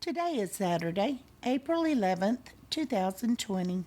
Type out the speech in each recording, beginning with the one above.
Today is Saturday, April 11th, 2020.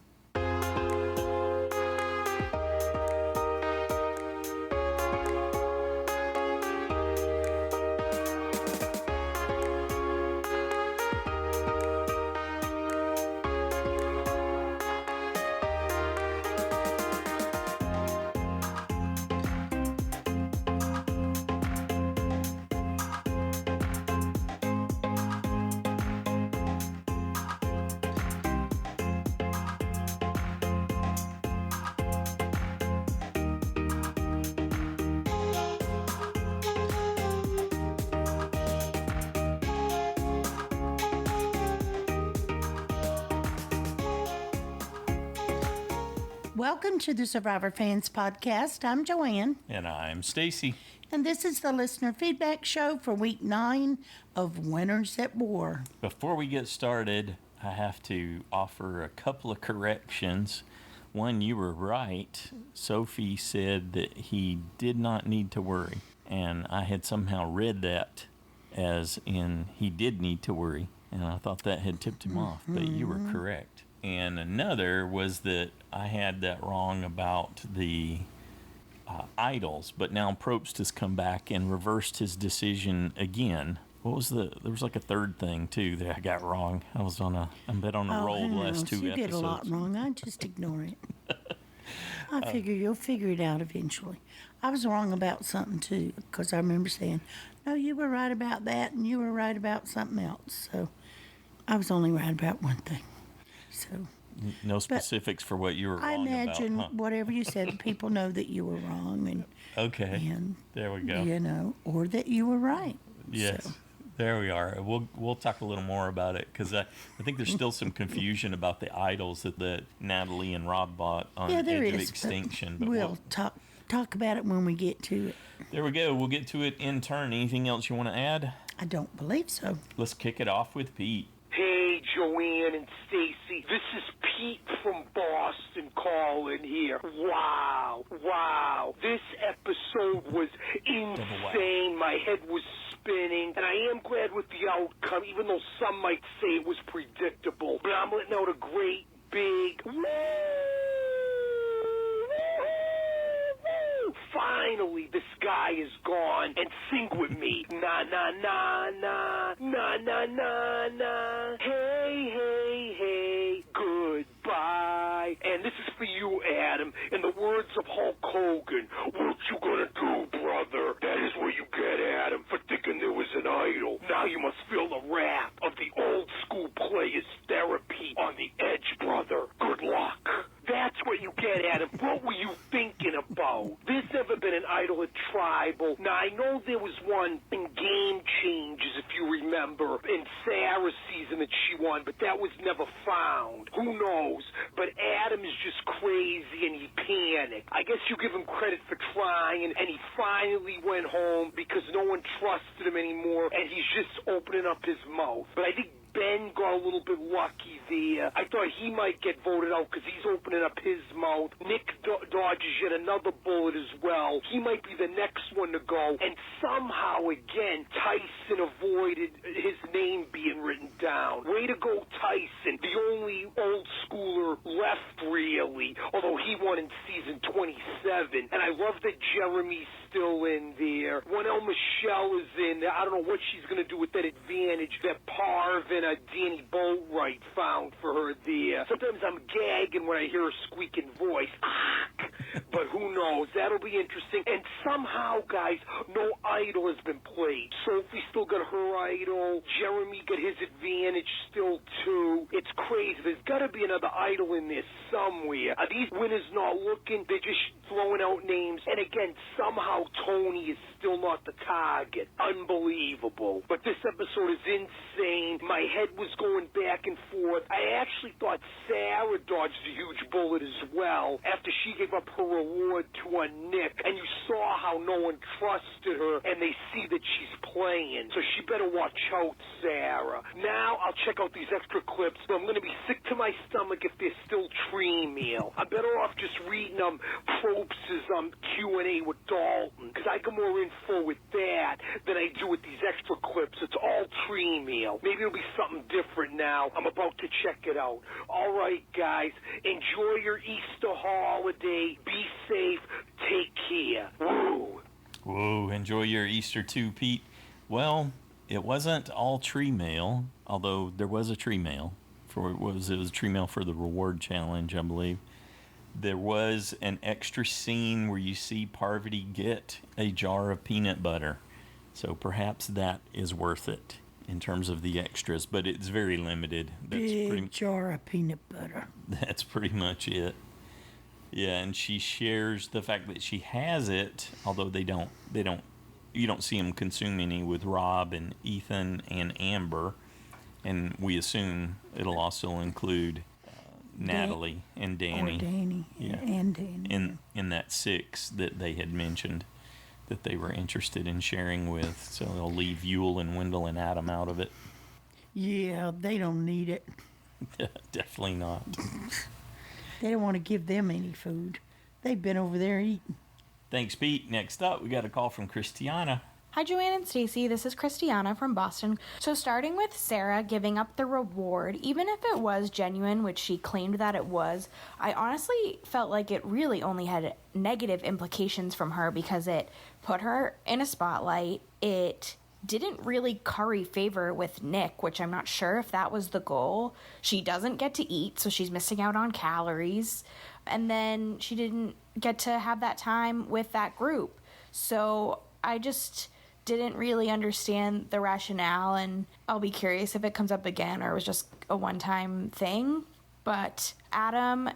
Welcome to the Survivor Fans Podcast. I'm Joanne. And I'm Stacy. And this is the listener feedback show for week 9 of Winners at War. Before we get started, I have to offer a couple of corrections. One, you were right. Sophie said that he did not need to worry. And I had somehow read that as in he did need to worry. And I thought that had tipped him off, but you were correct. And another was that I had that wrong about the idols, but now Probst has come back and reversed his decision again. There was like a third thing too that I got wrong. I've been on a roll the last 2 episodes. You get a lot wrong. I just ignore it. I figure you'll figure it out eventually. I was wrong about something too, because I remember saying, no, you were right about that and you were right about something else. So I was only right about one thing. So, no specifics for what you were wrong about. I imagine whatever you said, people know that you were wrong. And there we go. Or that you were right. Yes, so. There we are. We'll talk a little more about it because I think there's still some confusion about the idols that Natalie and Rob bought on Edge of Extinction. But we'll talk about it when we get to it. There we go. We'll get to it in turn. Anything else you want to add? I don't believe so. Let's kick it off with Pete. Hey, Joanne and Stacy. This is Pete from Boston calling here. Wow. This episode was insane. My head was spinning, and I am glad with the outcome, even though some might say it was predictable. But I'm letting out a great big finally, this guy is gone, and sing with me. Na na na na, na na na na. Hey, goodbye. And this is for you, Adam. In the words of Hulk Hogan, what you gonna do, brother? That is what you get, Adam, for thinking there was an idol. Now you must feel the wrath of the old school players' therapy on the edge, brother. Good luck. That's what you get, Adam. What were you thinking about? There's never been an idol at Tribal. Now, I know there was one in Game Changes, if you remember, in Sarah's season that she won, but that was never found. Who knows? But Adam is just crazy and he panicked. I guess you give him credit for trying, and he finally went home because no one trusted him anymore, and he's just opening up his mouth. But I think Ben got a little bit lucky there. I thought he might get voted out because he's opening up his mouth. Nick dodges yet another bullet as well. He might be the next one to go. And somehow, again, Tyson avoided his name being written down. Way to go, Tyson. The only old schooler left, really, although he won in season 27. And I love that Jeremy's still in there. When Michelle is in there, I don't know what she's going to do with that advantage that Parvin Danny Boatwright found for her there. Sometimes I'm gagging when I hear a squeaking voice. But who knows? That'll be interesting. And somehow, guys, no idol has been played. Sophie still got her idol. Jeremy got his advantage still, too. It's crazy. There's got to be another idol in there somewhere. Are these winners not looking? They're just throwing out names. And again, somehow Tony is still not the target. Unbelievable. But this episode is insane. My head was going back and forth. I actually thought Sarah dodged a huge bullet as well after she gave up her reward to a Nick. And you saw how no one trusted her, and they see that she's playing. So she better watch out, Sarah. Now I'll check out these extra clips, but I'm going to be sick to my stomach if they're still tree meal. I'm better off just reading Probst's Q&A with Dalton, because I get more info with that than I do with these extra clips. It's all tree meal. Maybe it'll be be something different now. I'm about to check it out. All right, guys, enjoy your Easter holiday. Be safe. Take care. Woo. Whoa, enjoy your Easter too, Pete. Well, it wasn't all tree mail, although there was a tree mail. It was a tree mail for the reward challenge, I believe. There was an extra scene where you see Parvati get a jar of peanut butter. So perhaps that is worth it in terms of the extras, but it's very limited. Big jar of peanut butter. That's pretty much it. Yeah, and she shares the fact that she has it, although you don't see them consume any with Rob and Ethan and Amber, and we assume it'll also include Natalie and Danny. Or Danny, yeah, and Danny. In that 6 that they had mentioned that they were interested in sharing with, so they'll leave Yule and Wendell and Adam out of it. Yeah, they don't need it. Definitely not. They don't want to give them any food. They've been over there eating. Thanks, Pete. Next up, we got a call from Christiana. Hi, Joanne and Stacy. This is Christiana from Boston. So starting with Sarah giving up the reward, even if it was genuine, which she claimed that it was, I honestly felt like it really only had negative implications from her because it put her in a spotlight. It didn't really curry favor with Nick, which I'm not sure if that was the goal. She doesn't get to eat, so she's missing out on calories. And then she didn't get to have that time with that group. So I just didn't really understand the rationale, and I'll be curious if it comes up again or it was just a one-time thing. But Adam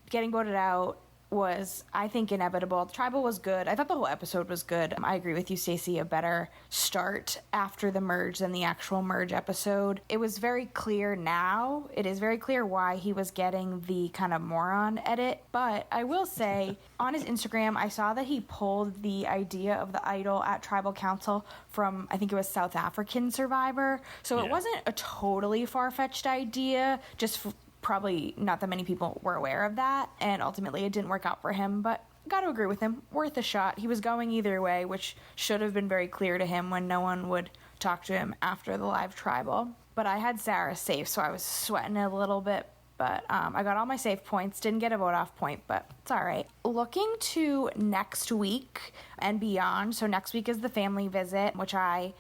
getting voted out was, I think, inevitable. The tribal was good. I thought the whole episode was good. I agree with you, Stacey, a better start after the merge than the actual merge episode. It was very clear now. It is very clear why he was getting the kind of moron edit. But I will say, on his Instagram, I saw that he pulled the idea of the idol at tribal council from, I think it was South African Survivor. So it wasn't a totally far-fetched idea, just probably not that many people were aware of that, and ultimately it didn't work out for him, but gotta agree with him, worth a shot. He was going either way, which should have been very clear to him when no one would talk to him after the live tribal. But I had Sarah safe, so I was sweating a little bit, but I got all my safe points, didn't get a vote off point, but it's all right. Looking to next week and beyond, so next week is the family visit, which I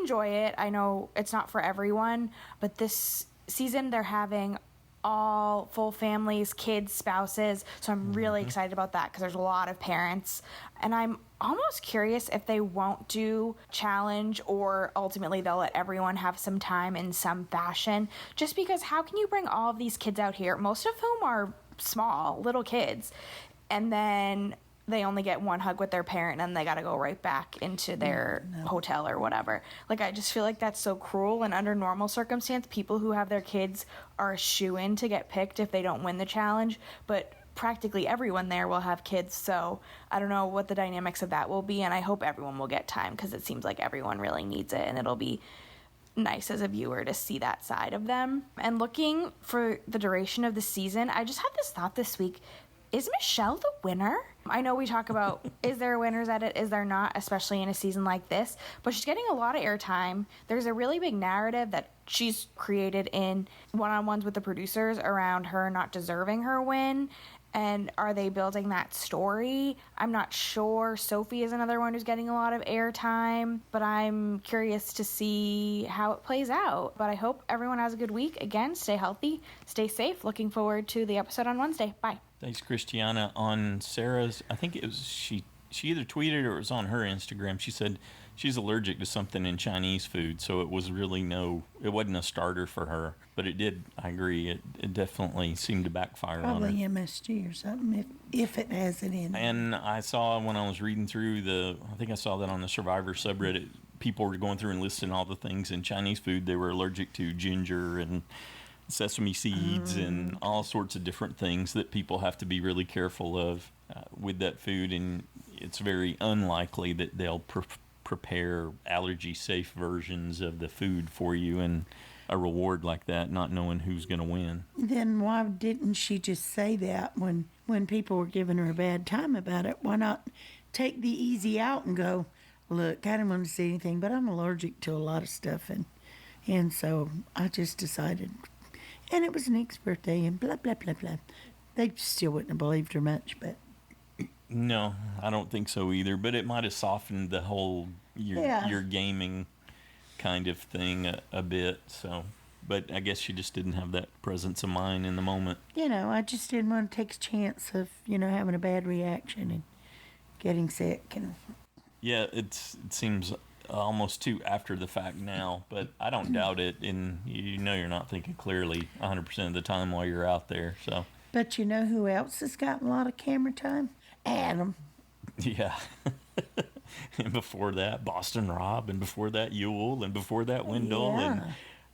enjoy it. I know it's not for everyone, but this season they're having all full families, kids, spouses. So I'm really excited about that because there's a lot of parents. And I'm almost curious if they won't do challenge or ultimately they'll let everyone have some time in some fashion. Just because how can you bring all of these kids out here, most of whom are small, little kids, and then they only get one hug with their parent and they got to go right back into their hotel or whatever. Like, I just feel like that's so cruel. And under normal circumstance, people who have their kids are a shoo-in to get picked if they don't win the challenge. But practically everyone there will have kids. So I don't know what the dynamics of that will be. And I hope everyone will get time because it seems like everyone really needs it. And it'll be nice as a viewer to see that side of them. And looking for the duration of the season, I just had this thought this week. Is Michelle the winner? I know we talk about, is there a winner's edit, is there not, especially in a season like this, but she's getting a lot of airtime. There's a really big narrative that she's created in one-on-ones with the producers around her not deserving her win. And are they building that story? I'm not sure. Sophie is another one who's getting a lot of airtime, but I'm curious to see how it plays out. But I hope everyone has a good week. Again, stay healthy, stay safe. Looking forward to the episode on Wednesday. Bye. Thanks, Christiana. On Sarah's, I think it was she either tweeted or it was on her Instagram. She said she's allergic to something in Chinese food, so it was really it wasn't a starter for her. But it did, I agree, it definitely seemed to backfire on her. Probably MSG or something, if it has it in it. And I saw when I was reading through I think I saw that on the Survivor subreddit, people were going through and listing all the things in Chinese food they were allergic to, ginger and sesame seeds and all sorts of different things that people have to be really careful of with that food. And it's very unlikely that they'll prepare allergy-safe versions of the food for you and a reward like that, not knowing who's going to win. Then why didn't she just say that when people were giving her a bad time about it? Why not take the easy out and go, look, I didn't want to say anything, but I'm allergic to a lot of stuff, and And so I just decided, and it was Nick's birthday, and blah, blah, blah, blah. They still wouldn't have believed her much, but No, I don't think so either. But it might have softened the whole your gaming kind of thing a bit. So, but I guess she just didn't have that presence of mind in the moment. I just didn't want to take a chance of, having a bad reaction and getting sick. And Yeah, it seems almost too after the fact now, but I don't doubt it. And you're not thinking clearly 100% of the time while you're out there. So. But you know who else has gotten a lot of camera time? Adam. Yeah. And before that, Boston Rob, and before that, Yule, and before that, Wendell. Yeah.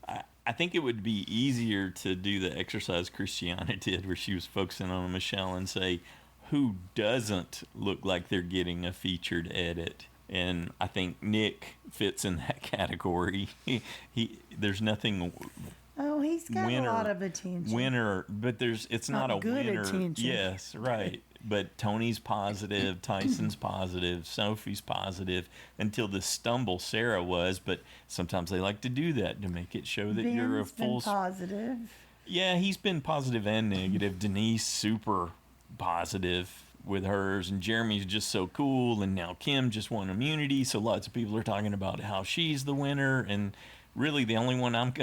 And I think it would be easier to do the exercise Christiana did, where she was focusing on Michelle and say, who doesn't look like they're getting a featured edit? And I think Nick fits in that category. There's nothing. Oh, he's got a lot of attention. Winner, but it's not a good winner. attention. Yes, right. But Tony's positive, Tyson's positive, Sophie's positive, until the stumble Sarah was. But sometimes they like to do that to make it show that you're a full. Been positive. Yeah, he's been positive and negative. Denise super positive with hers, and Jeremy's just so cool. And now Kim just won immunity, so lots of people are talking about how she's the winner. And really, the only one I'm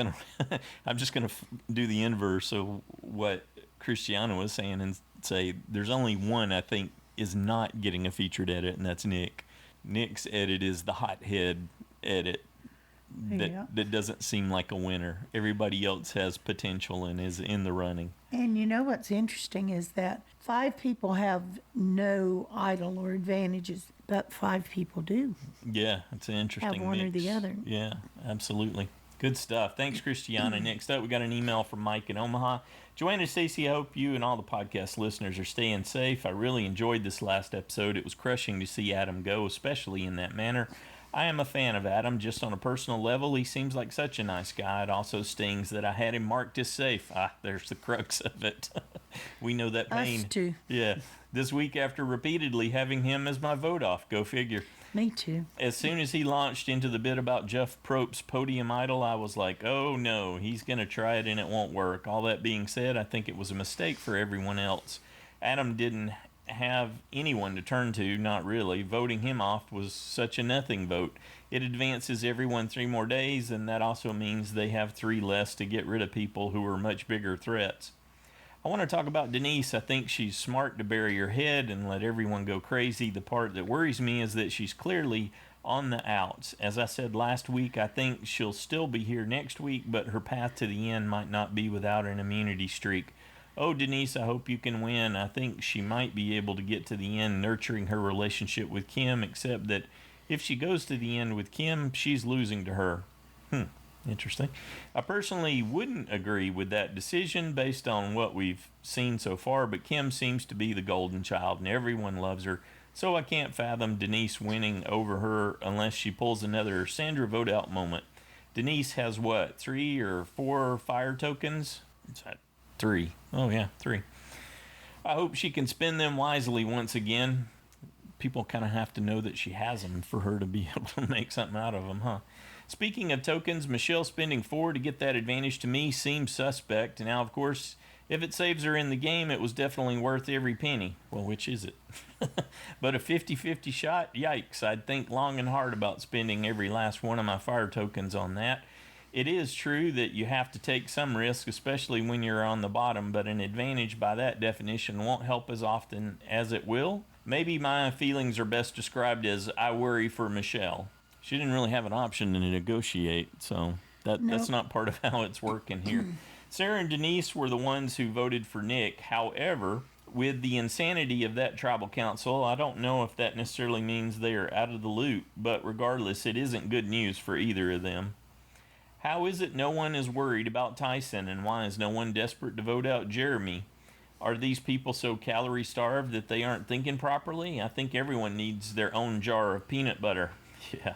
just gonna do the inverse of what Christiana was saying and say there's only one I think is not getting a featured edit, and that's Nick. Nick's edit is the hothead edit that doesn't seem like a winner. Everybody else has potential and is in the running. And you know what's interesting is that 5 people have no idol or advantages, but 5 people do. Yeah, it's an interesting have one mix. or the other. Yeah, absolutely. Good stuff. Thanks, Christiana. Next up, we got an email from Mike in Omaha. Joanna, Stacey, I hope you and all the podcast listeners are staying safe. I really enjoyed this last episode. It was crushing to see Adam go, especially in that manner. I am a fan of Adam, just on a personal level. He seems like such a nice guy. It also stings that I had him marked as safe. There's the crux of it. We know that pain. Us too. Yeah. This week after repeatedly having him as my vote off. Go figure. Me too. As soon as he launched into the bit about Jeff Probst's podium idol, I was like, oh no, he's going to try it and it won't work. All that being said, I think it was a mistake for everyone else. Adam didn't have anyone to turn to, not really. Voting him off was such a nothing vote. It advances everyone 3 more days, and that also means they have 3 less to get rid of people who are much bigger threats. I want to talk about Denise. I think she's smart to bury her head and let everyone go crazy. The part that worries me is that she's clearly on the outs. As I said last week, I think she'll still be here next week, but her path to the end might not be without an immunity streak. Oh, Denise, I hope you can win. I think she might be able to get to the end nurturing her relationship with Kim, except that if she goes to the end with Kim, she's losing to her. Interesting. I personally wouldn't agree with that decision based on what we've seen so far, but Kim seems to be the golden child and everyone loves her, so I can't fathom Denise winning over her unless she pulls another Sandra vote out moment. Denise has what, 3 or 4 fire tokens? Is that 3? Oh yeah, 3. I hope she can spend them wisely once again. People kind of have to know that she has them for her to be able to make something out of them, huh? Speaking of tokens, Michelle spending 4 to get that advantage to me seems suspect. Now, of course, if it saves her in the game, it was definitely worth every penny. Well, which is it? But a 50-50 shot? Yikes. I'd think long and hard about spending every last one of my fire tokens on that. It is true that you have to take some risk, especially when you're on the bottom, but an advantage by that definition won't help as often as it will. Maybe my feelings are best described as I worry for Michelle. She didn't really have an option to negotiate, so that's not part of how it's working here. Sarah and Denise were the ones who voted for Nick. However, with the insanity of that tribal council, I don't know if that necessarily means they are out of the loop, but regardless, it isn't good news for either of them. How is it no one is worried about Tyson, and why is no one desperate to vote out Jeremy? Are these people so calorie starved that they aren't thinking properly? I think everyone needs their own jar of peanut butter. Yeah.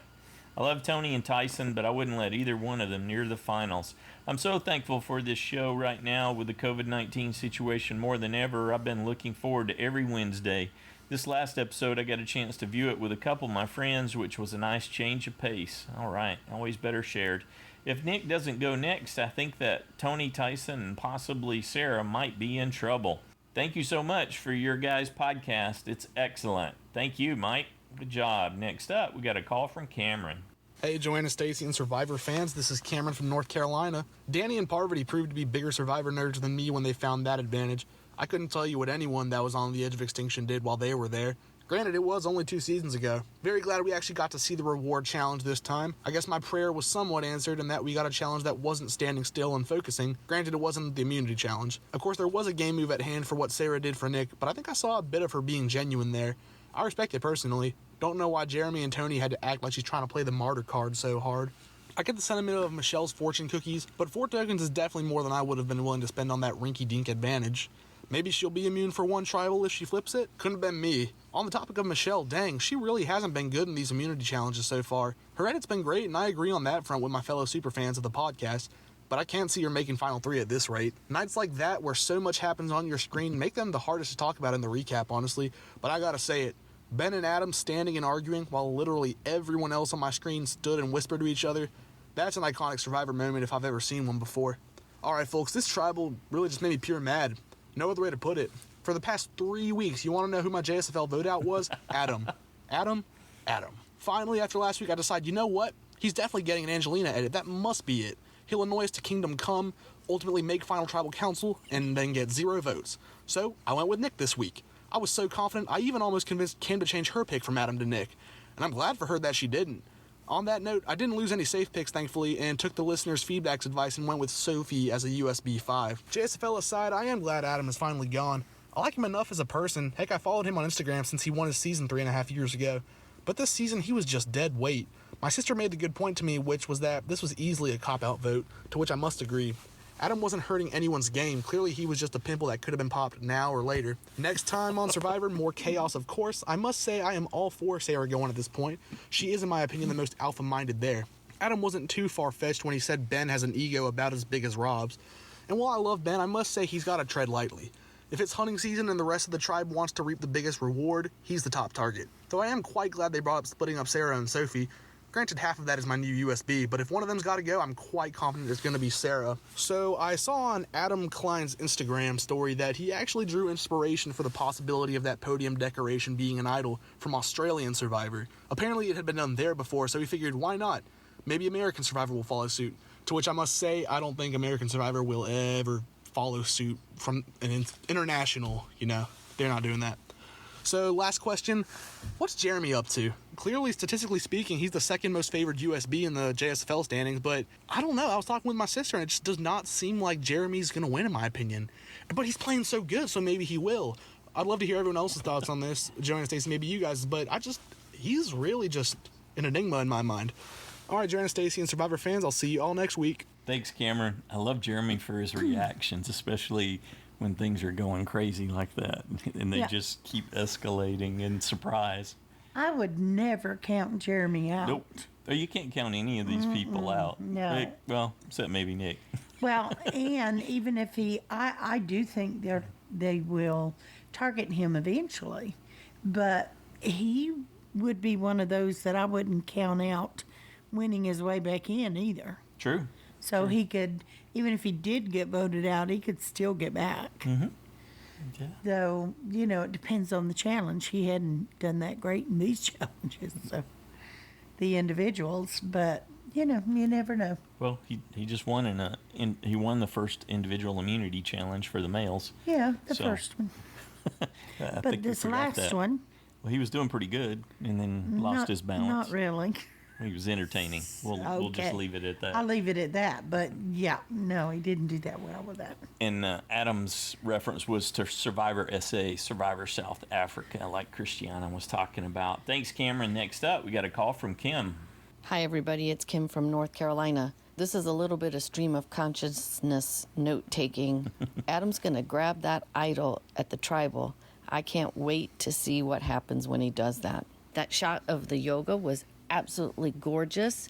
I love Tony and Tyson, but I wouldn't let either one of them near the finals. I'm so thankful for this show right now with the COVID-19 situation more than ever. I've been looking forward to every Wednesday. This last episode, I got a chance to view it with a couple of my friends, which was a nice change of pace. All right, always better shared. if Nick doesn't go next, I think that Tony, Tyson, and possibly Sarah might be in trouble. Thank you so much for your guys' podcast. It's excellent. Thank you, Mike. Good job. Next up, we got a call from Cameron. Hey, Joanna, Stacy, and Survivor fans. This is Cameron from North Carolina. Danny and Parvati proved to be bigger Survivor nerds than me when they found that advantage. I couldn't tell you what anyone that was on the edge of extinction did while they were there. Granted, it was only 2 seasons ago. Very glad we actually got to see the reward challenge this time. I guess my prayer was somewhat answered in that we got a challenge that wasn't standing still and focusing. Granted, it wasn't the immunity challenge. Of course, there was a game move at hand for what Sarah did for Nick, but I think I saw a bit of her being genuine there. I respect it personally. Don't know why Jeremy and Tony had to act like she's trying to play the martyr card so hard. I get the sentiment of Michelle's fortune cookies, but 4 tokens is definitely more than I would have been willing to spend on that rinky-dink advantage. Maybe she'll be immune for 1 tribal if she flips it? Couldn't have been me. On the topic of Michelle, dang, she really hasn't been good in these immunity challenges so far. Her edit's been great, and I agree on that front with my fellow superfans of the podcast, but I can't see her making Final 3 at this rate. Nights like that, where so much happens on your screen, make them the hardest to talk about in the recap, honestly, but I gotta say it. Ben and Adam standing and arguing while literally everyone else on my screen stood and whispered to each other, that's an iconic Survivor moment if I've ever seen one before. Alright folks, this tribal really just made me pure mad. No other way to put it. For the past 3 weeks, you want to know who my JSFL vote out was? Adam. Adam. Finally, after last week, I decided, you know what? He's definitely getting an Angelina edit. That must be it. He'll annoy us to Kingdom Come, ultimately make Final Tribal Council, and then get 0 votes. So, I went with Nick this week. I was so confident, I even almost convinced Kim to change her pick from Adam to Nick. And I'm glad for her that she didn't. On that note, I didn't lose any safe picks, thankfully, and took the listeners' feedback's advice and went with Sophie as a USB 5. JSFL aside, I am glad Adam is finally gone. I like him enough as a person. Heck, I followed him on Instagram since he won his season 3.5 years ago. But this season, he was just dead weight. My sister made the good point to me, which was that this was easily a cop-out vote, to which I must agree. Adam wasn't hurting anyone's game. Clearly, he was just a pimple that could have been popped now or later. Next time on Survivor, more chaos, of course. I must say I am all for Sarah going at this point. She is, in my opinion, the most alpha-minded there. Adam wasn't too far-fetched when he said Ben has an ego about as big as Rob's. And while I love Ben, I must say he's got to tread lightly. If it's hunting season and the rest of the tribe wants to reap the biggest reward, he's the top target. Though I am quite glad they brought up splitting up Sarah and Sophie. Granted, half of that is my new USB, but if one of them's got to go, I'm quite confident it's going to be Sarah. So I saw on Adam Klein's Instagram story that he actually drew inspiration for the possibility of that podium decoration being an idol from Australian Survivor. Apparently it had been done there before, so he figured, why not? Maybe American Survivor will follow suit. To which I must say, I don't think American Survivor will ever follow suit from an international, they're not doing that. So, last question, what's Jeremy up to? Clearly, statistically speaking, he's the second most favored USB in the JSFL standings, but I don't know, I was talking with my sister, and it just does not seem like Jeremy's going to win, in my opinion. But he's playing so good, so maybe he will. I'd love to hear everyone else's thoughts on this, Joanna, Stacy, maybe you guys, but he's really just an enigma in my mind. Alright, Joanna, Stacy, and Survivor fans, I'll see you all next week. Thanks, Cameron. I love Jeremy for his reactions, especially when things are going crazy like that and they just keep escalating in surprise. I would never count Jeremy out. Nope. Oh, you can't count any of these people out. No. Well, except maybe Nick. Well, and even if I do think they will target him eventually, but he would be one of those that I wouldn't count out winning his way back in either. True. So he could, even if he did get voted out, he could still get back. Mm-hmm. Yeah. Though, it depends on the challenge. He hadn't done that great in these challenges, so the individuals, but, you never know. Well, he just won he won the first individual immunity challenge for the males. Yeah, the first one. But this last one. Well, he was doing pretty good and then lost his balance. Not really. He was entertaining. We'll just leave it at that. I'll leave it at that. But, yeah, no, he didn't do that well with that. And Adam's reference was to Survivor SA, Survivor South Africa, like Christiana was talking about. Thanks, Cameron. Next up, we got a call from Kim. Hi, everybody. It's Kim from North Carolina. This is a little bit of stream of consciousness note-taking. Adam's going to grab that idol at the tribal. I can't wait to see what happens when he does that. That shot of the yoga was absolutely gorgeous.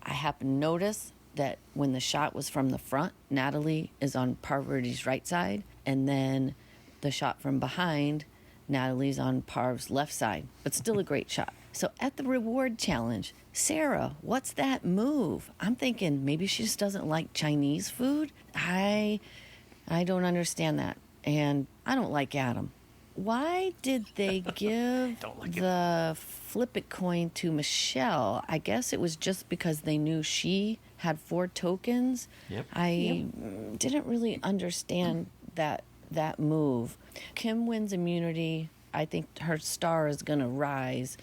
I happened to notice that when the shot was from the front, Natalie is on Parvati's right side, and then the shot from behind, Natalie's on Parv's left side. But still a great shot. So at the reward challenge, Sarah, what's that move? I'm thinking maybe she just doesn't like Chinese food. I don't understand that. And I don't like Adam. Why did they give the flip it coin to Michelle? I guess it was just because they knew she had 4 tokens. Yep. I didn't really understand that move. Kim wins immunity. I think her star is going to rise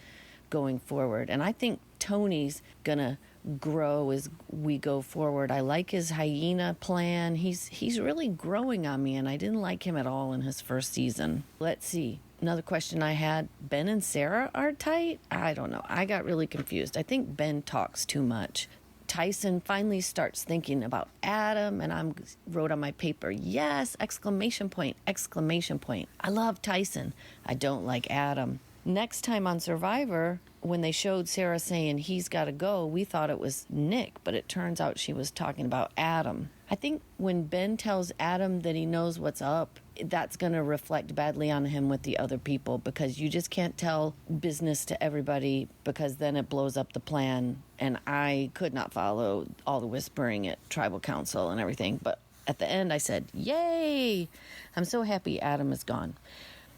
going forward. And I think Tony's going to grow as we go forward. I like his hyena plan. He's really growing on me, and I didn't like him at all in his first season. Let's see. Another question I had, Ben and Sarah are tight? I don't know. I got really confused. I think Ben talks too much. Tyson finally starts thinking about Adam, and I wrote on my paper, yes, exclamation point, exclamation point. I love Tyson. I don't like Adam. Next time on Survivor, when they showed Sarah saying he's got to go, we thought it was Nick, but it turns out she was talking about Adam. I think when Ben tells Adam that he knows what's up, that's going to reflect badly on him with the other people, because you just can't tell business to everybody, because then it blows up the plan. And I could not follow all the whispering at Tribal Council and everything. But at the end, I said, yay! I'm so happy Adam is gone.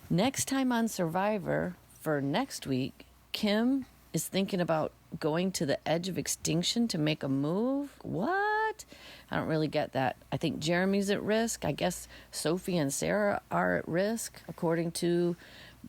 Next time on Survivor, for next week, Kim is thinking about going to the edge of extinction to make a move. What? I don't really get that. I think Jeremy's at risk. I guess Sophie and Sarah are at risk, according to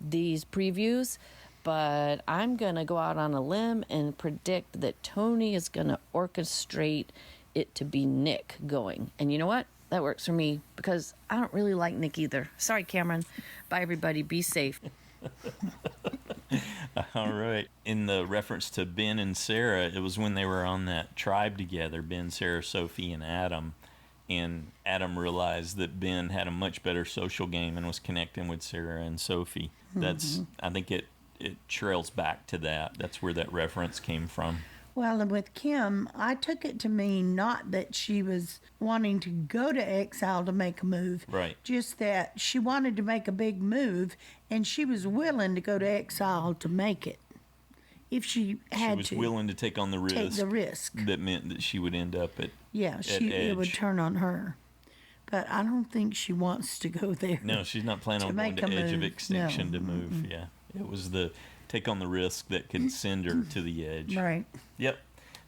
these previews. But I'm going to go out on a limb and predict that Tony is going to orchestrate it to be Nick going. And you know what? That works for me, because I don't really like Nick either. Sorry, Cameron. Bye, everybody. Be safe. All right. In the reference to Ben and Sarah, it was when they were on that tribe together, Ben, Sarah, Sophie, and Adam. And Adam realized that Ben had a much better social game and was connecting with Sarah and Sophie. That's, I think it trails back to that. That's where that reference came from. Well, and with Kim, I took it to mean not that she was wanting to go to exile to make a move. Right. Just that she wanted to make a big move, and she was willing to go to exile to make it. If she had to. She was willing to take on the risk. Take the risk. That meant that she would end up at it would turn on her. But I don't think she wants to go there. No, she's not planning on going to edge of extinction to move. Yeah. It was the take on the risk that could send her to the edge. Right. Yep.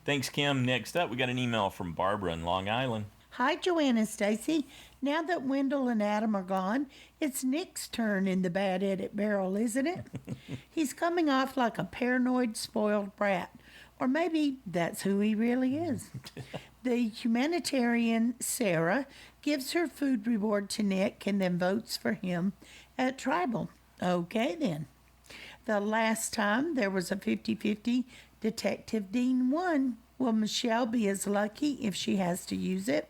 Thanks, Kim. Next up, we got an email from Barbara in Long Island. Hi, Joanna and Stacy. Now that Wendell and Adam are gone, it's Nick's turn in the bad edit barrel, isn't it? He's coming off like a paranoid, spoiled brat. Or maybe that's who he really is. The humanitarian Sarah gives her food reward to Nick and then votes for him at Tribal. Okay, then. The last time there was a 50-50, Detective Dean won. Will Michelle be as lucky if she has to use it?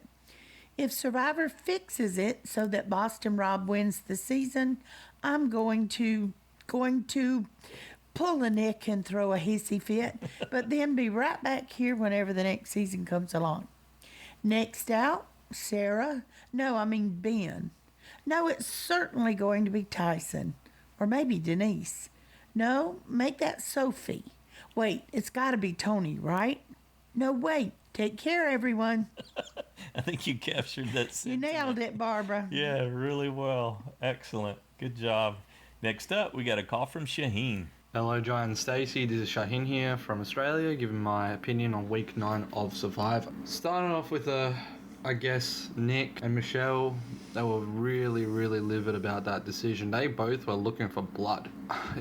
If Survivor fixes it so that Boston Rob wins the season, I'm going to pull a Nick and throw a hissy fit, but then be right back here whenever the next season comes along. Next out, Ben. No, it's certainly going to be Tyson. Or maybe Denise. No, make that Sophie. Wait, it's got to be Tony, right? No, wait. Take care, everyone. I think you captured that sentiment. You nailed it, Barbara. Yeah, really well. Excellent. Good job. Next up, we got a call from Shahin. Hello, Jai and Stacey. This is Shahin here from Australia, giving my opinion on week 9 of Survivor. Starting off with I guess Nick and Michelle, they were really, really livid about that decision. They both were looking for blood.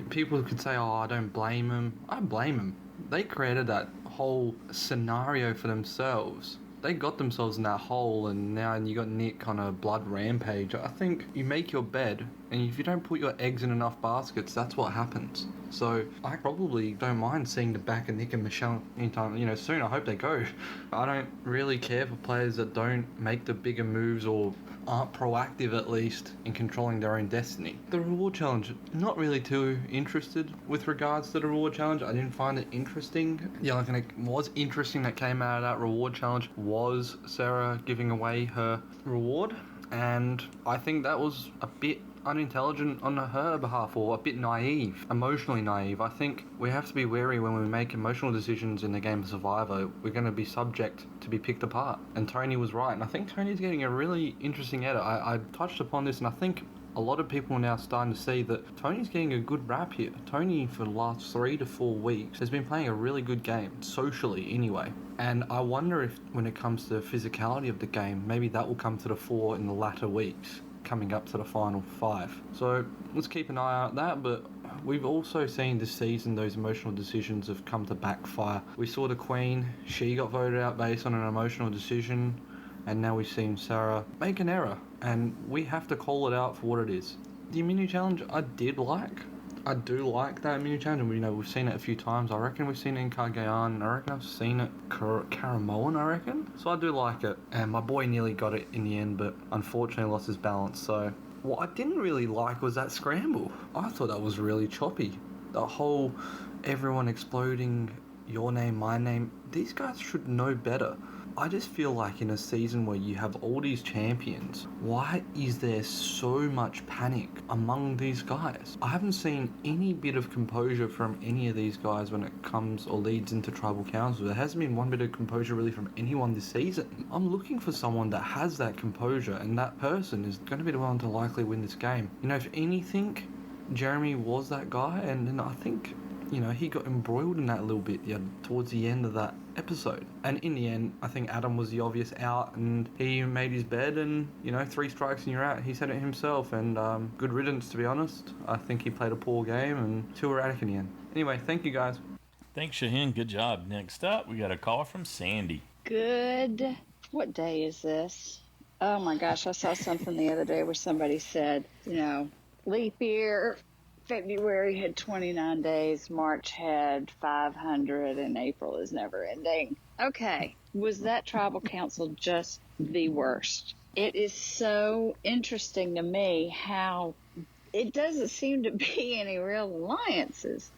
People could say, oh, I don't blame them. I blame them. They created that whole scenario for themselves. They got themselves in that hole, and now you got Nick on a blood rampage. I think you make your bed, and if you don't put your eggs in enough baskets, that's what happens. So I probably don't mind seeing the back of Nick and Michelle anytime, soon. I hope they go. I don't really care for players that don't make the bigger moves or aren't proactive, at least, in controlling their own destiny. The reward challenge, not really too interested with regards to the reward challenge. I didn't find it interesting. The only thing that was interesting that came out of that reward challenge was Sarah giving away her reward. And I think that was a bit unintelligent on her behalf, or a bit naive, emotionally naive. I think we have to be wary when we make emotional decisions in the game of Survivor. We're going to be subject to be picked apart. And Tony was right. And I think Tony's getting a really interesting edit. I touched upon this, and I think a lot of people are now starting to see that Tony's getting a good rap here. Tony, for the last 3 to 4 weeks, has been playing a really good game, socially anyway. And I wonder if, when it comes to the physicality of the game, maybe that will come to the fore in the latter weeks, coming up to the final 5. So let's keep an eye out that, but we've also seen this season those emotional decisions have come to backfire. We saw the Queen, she got voted out based on an emotional decision, and now we've seen Sarah make an error, and we have to call it out for what it is. The immunity challenge I did like. I do like that immunity challenge, and we've seen it a few times. I reckon we've seen it in Cagayan, and I reckon I've seen it Caramoan, I reckon. So I do like it, and my boy nearly got it in the end, but unfortunately lost his balance. So what I didn't really like was that scramble. I thought that was really choppy. The whole everyone exploding, your name, my name. These guys should know better. I just feel like in a season where you have all these champions, why is there so much panic among these guys? I haven't seen any bit of composure from any of these guys when it comes or leads into tribal council. There hasn't been one bit of composure really from anyone this season. I'm looking for someone that has that composure, and that person is going to be the one to likely win this game. You know, if anything, Jeremy was that guy, and then I think, you know, he got embroiled in that a little bit towards the end of that episode. And in the end, I think Adam was the obvious out, and he made his bed, and, you know, 3 strikes and you're out. He said it himself, and good riddance, to be honest. I think he played a poor game, and too erratic in the end. Anyway, thank you guys. Thanks, Shahin. Good job. Next up, we got a call from Sandy. Good. What day is this? Oh my gosh, I saw something the other day where somebody said, you know, leap year. February had 29 days, March had 500, and April is never ending. Okay, was that tribal council just the worst? It is so interesting to me how it doesn't seem to be any real alliances.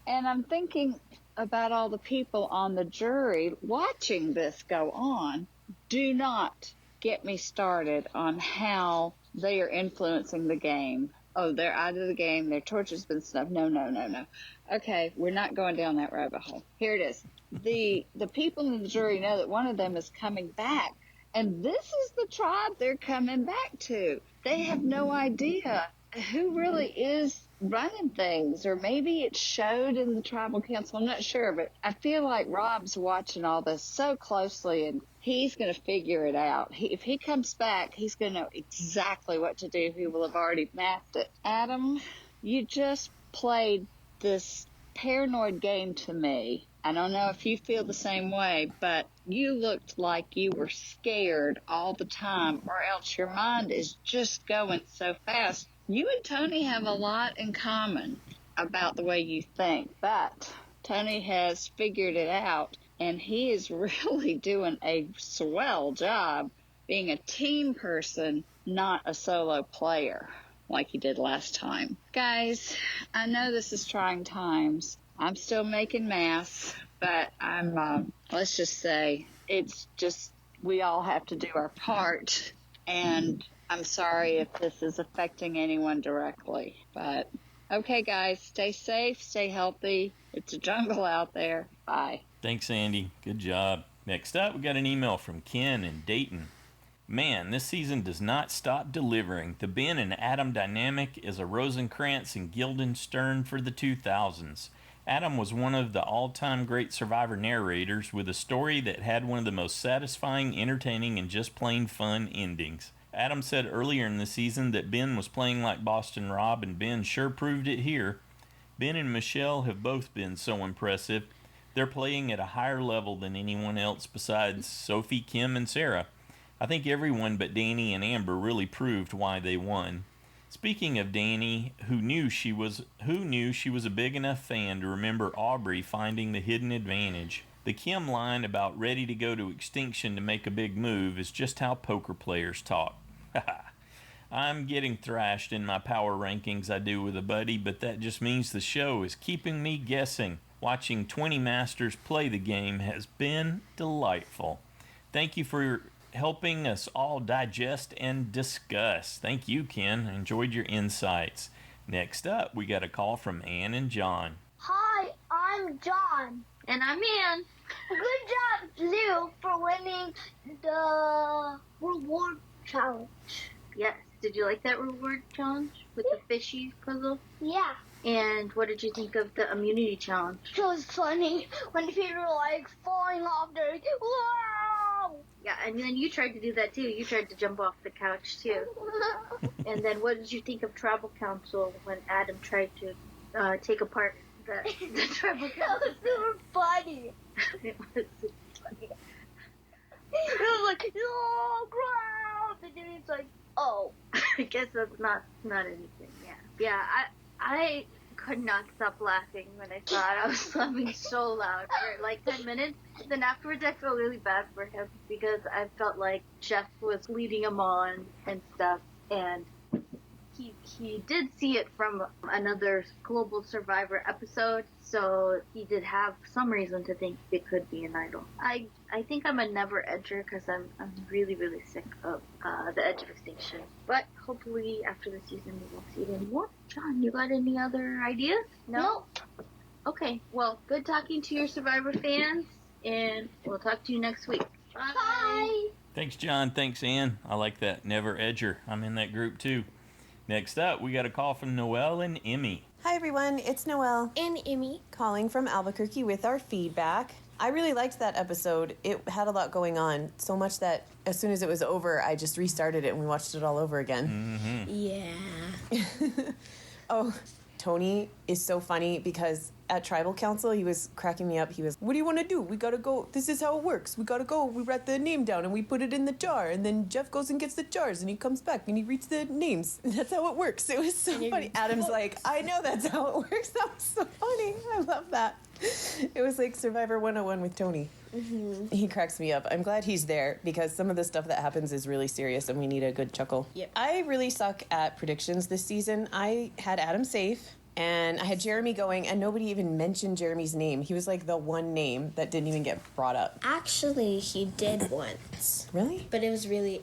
And I'm thinking about all the people on the jury watching this go on. Do not get me started on how they are influencing the game. Oh, they're out of the game. Their torture's been snuffed. No. Okay, we're not going down that rabbit hole. Here it is. The people in the jury know that one of them is coming back, and this is the tribe they're coming back to. They have no idea who really is running things, or maybe it showed in the tribal council. I'm not sure, but I feel like Rob's watching all this so closely, and he's going to figure it out. If he comes back, he's going to know exactly what to do. He will have already mapped it. Adam, you just played this paranoid game to me. I don't know if you feel the same way, but you looked like you were scared all the time, or else your mind is just going so fast. You and Tony have a lot in common about the way you think, but Tony has figured it out, and he is really doing a swell job being a team person, not a solo player like he did last time. Guys, I know this is trying times. I'm still making masks, but I'm, let's just say, it's just, we all have to do our part, and I'm sorry if this is affecting anyone directly, but okay, guys, stay safe, stay healthy. It's a jungle out there. Bye. Thanks, Andy. Good job. Next up, we got an email from Ken in Dayton. Man, this season does not stop delivering. The Ben and Adam dynamic is a Rosencrantz and Guildenstern for the 2000s. Adam was one of the all-time great Survivor narrators with a story that had one of the most satisfying, entertaining, and just plain fun endings. Adam said earlier in the season that Ben was playing like Boston Rob, and Ben sure proved it here. Ben and Michelle have both been so impressive. They're playing at a higher level than anyone else besides Sophie, Kim, and Sarah. I think everyone but Danny and Amber really proved why they won. Speaking of Danny, who knew she was a big enough fan to remember Aubrey finding the hidden advantage. The Kim line about ready to go to extinction to make a big move is just how poker players talk. I'm getting thrashed in my power rankings I do with a buddy, but that just means the show is keeping me guessing. Watching 20 masters play the game has been delightful. Thank you for helping us all digest and discuss. Thank you, Ken. I enjoyed your insights. Next up, we got a call from Ann and John. Hi, I'm John. And I'm Ann. Good job, Lou, for winning the reward challenge. Yes. Did you like that reward challenge with the fishy puzzle? Yeah. And what did you think of the immunity challenge? It was funny when people were like falling off there. Whoa! Yeah, and then you tried to do that too. You tried to jump off the couch too. And then what did you think of Tribal Council when Adam tried to take apart the Tribal Council? That was super funny. It was super funny. It was like, oh, ground! And then it's like, oh. I guess that's not anything. Yeah. Yeah, I could not stop laughing when I saw it. I was laughing so loud for like 10 minutes. Then afterwards I felt really bad for him because I felt like Jeff was leading him on and stuff, and he did see it from another Global Survivor episode, so he did have some reason to think it could be an idol. I think I'm a never edger because I'm really, really sick of the edge of extinction. But hopefully after the season we won't see it anymore. John, you got any other ideas? No. Okay, well, good talking to your Survivor fans, and we'll talk to you next week. Bye. Bye. Thanks, John. Thanks, Ann. I like that. Never edger. I'm in that group, too. Next up, we got a call from Noelle-n-Immie. Hi, everyone. It's Noelle. And Immie. Calling from Albuquerque with our feedback. I really liked that episode. It had a lot going on, so much that as soon as it was over, I just restarted it and we watched it all over again. Yeah. Oh, Tony is so funny because at Tribal Council, he was cracking me up. He was, what do you want to do? We got to go. This is how it works. We got to go. We write the name down and we put it in the jar. And then Jeff goes and gets the jars and he comes back and he reads the names. That's how it works. It was so funny. Adam's like, I know that's how it works. That was so funny. I love that. It was like Survivor 101 with Tony. Mm-hmm. He cracks me up. I'm glad he's there because some of the stuff that happens is really serious and we need a good chuckle. Yep. I really suck at predictions this season. I had Adam safe and I had Jeremy going and nobody even mentioned Jeremy's name. He was like the one name that didn't even get brought up. Actually, he did once. Really? But it was really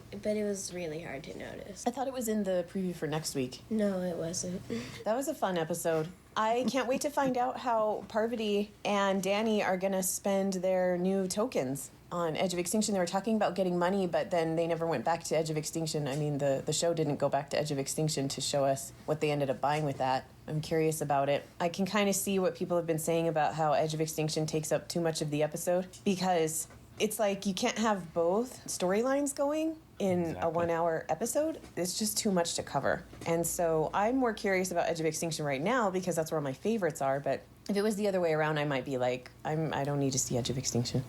hard to notice. I thought it was in the preview for next week. No, it wasn't. That was a fun episode. I can't wait to find out how Parvati and Danny are going to spend their new tokens on Edge of Extinction. They were talking about getting money, but then they never went back to Edge of Extinction. I mean, the show didn't go back to Edge of Extinction to show us what they ended up buying with that. I'm curious about it. I can kind of see what people have been saying about how Edge of Extinction takes up too much of the episode because it's like you can't have both storylines going in a 1 hour episode. It's just too much to cover. And so I'm more curious about Edge of Extinction right now because that's where my favorites are. But if it was the other way around, I might be like, I don't need to see Edge of Extinction.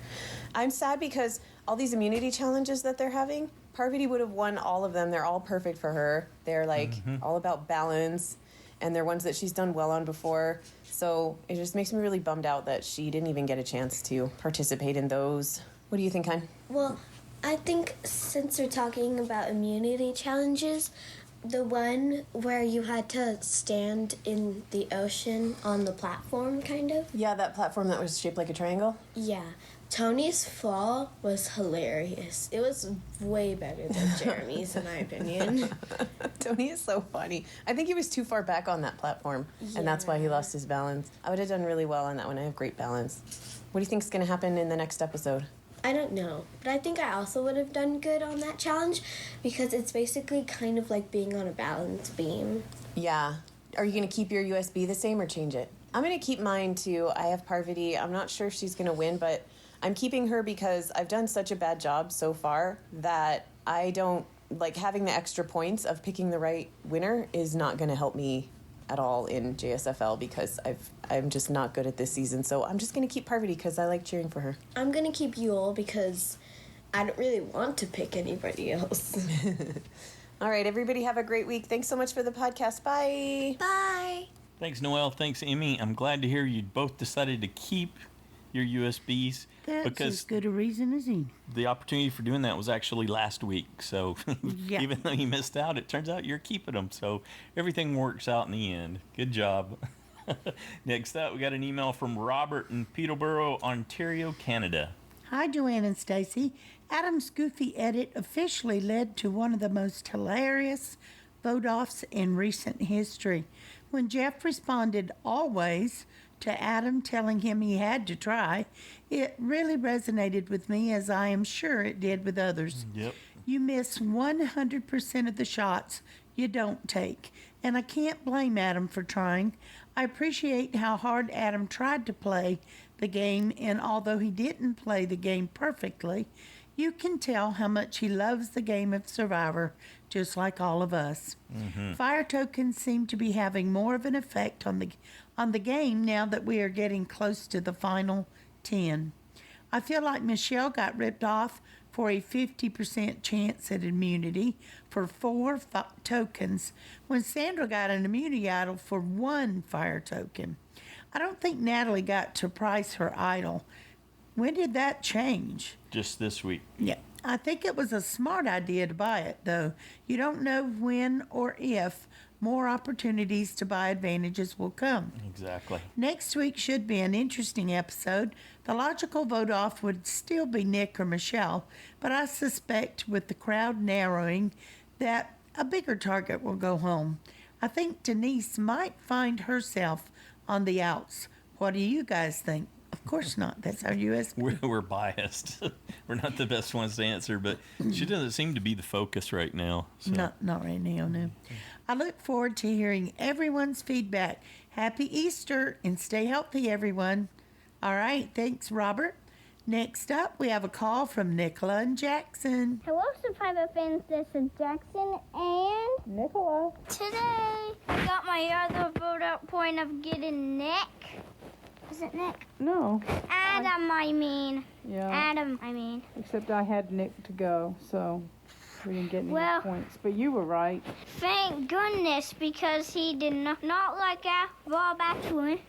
I'm sad because all these immunity challenges that they're having, Parvati would have won all of them. They're all perfect for her. They're like all about balance. And they're ones that she's done well on before. So it just makes me really bummed out that she didn't even get a chance to participate in those. What do you think, hon? Well, I think since we're talking about immunity challenges, the one where you had to stand in the ocean on the platform, kind of. Yeah, that platform that was shaped like a triangle? Yeah. Tony's fall was hilarious. It was way better than Jeremy's, in my opinion. Tony is so funny. I think he was too far back on that platform, and that's why he lost his balance. I would have done really well on that one. I have great balance. What do you think is going to happen in the next episode? I don't know, but I think I also would have done good on that challenge because it's basically kind of like being on a balance beam. Yeah. Are you going to keep your USB the same or change it? I'm going to keep mine too. I have Parvati. I'm not sure if she's going to win, but I'm keeping her because I've done such a bad job so far that I don't like having the extra points of picking the right winner is not going to help me at all in JSFL because I'm just not good at this season. So I'm just going to keep Parvati because I like cheering for her. I'm going to keep Yule because I don't really want to pick anybody else. All right, everybody have a great week. Thanks so much for the podcast. Bye. Bye. Thanks, Noelle. Thanks, Immie. I'm glad to hear you both decided to keep your USBs. That's because as good a reason as any. the opportunity for doing that was actually last week. So Yeah. even though you missed out, it turns out you're keeping them. So everything works out in the end. Good job. Next up, we got an email from Robert in Peterborough, Ontario, Canada. Hi, Joanne and Stacy. Adam's goofy edit officially led to one of the most hilarious vote-offs in recent history. When Jeff responded always to Adam telling him he had to try, it really resonated with me, as I am sure it did with others. Yep. You miss 100% of the shots you don't take, and I can't blame Adam for trying. I appreciate how hard Adam tried to play the game, and although he didn't play the game perfectly, you can tell how much he loves the game of Survivor, just like all of us. Fire tokens seem to be having more of an effect on the game now that we are getting close to the final 10. I feel like Michelle got ripped off for a 50% chance at immunity for 4 tokens when Sandra got an immunity idol for 1 fire token. I don't think Natalie got to price her idol. When did that change? Just this week. Yeah. I think it was a smart idea to buy it, though. You don't know when or if more opportunities to buy advantages will come. Exactly. Next week should be an interesting episode. The logical vote-off would still be Nick or Michelle, but I suspect with the crowd narrowing that a bigger target will go home. I think Denise might find herself on the outs. What do you guys think? Of course not. That's our U.S. We're biased. We're not the best ones to answer, but she doesn't seem to be the focus right now. So. Not right now, no. I look forward to hearing everyone's feedback. Happy Easter and stay healthy, everyone. All right, thanks, Robert. Next up, we have a call from Nicola-n-Jackson. Hello, Survivor fans. This is Jackson and Nicola. Today, I got my other vote out point of getting Nick. Is it Nick? No. Adam, I mean. Yeah. Adam, I mean. Except I had Nick to go, so we didn't get any points. But you were right. Thank goodness, because he did not like Rob actually.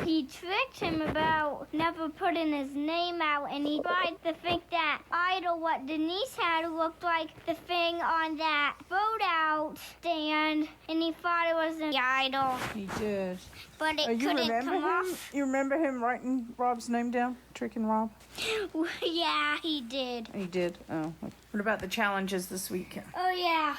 He tricked him about never putting his name out, and he tried to think that idol what Denise had looked like the thing on that vote out stand, and he thought it was an idol. He did. But it couldn't come off. You remember him writing Rob's name down? Tricking Rob? Yeah, he did. He did? Oh. What about the challenges this week? Oh, yeah.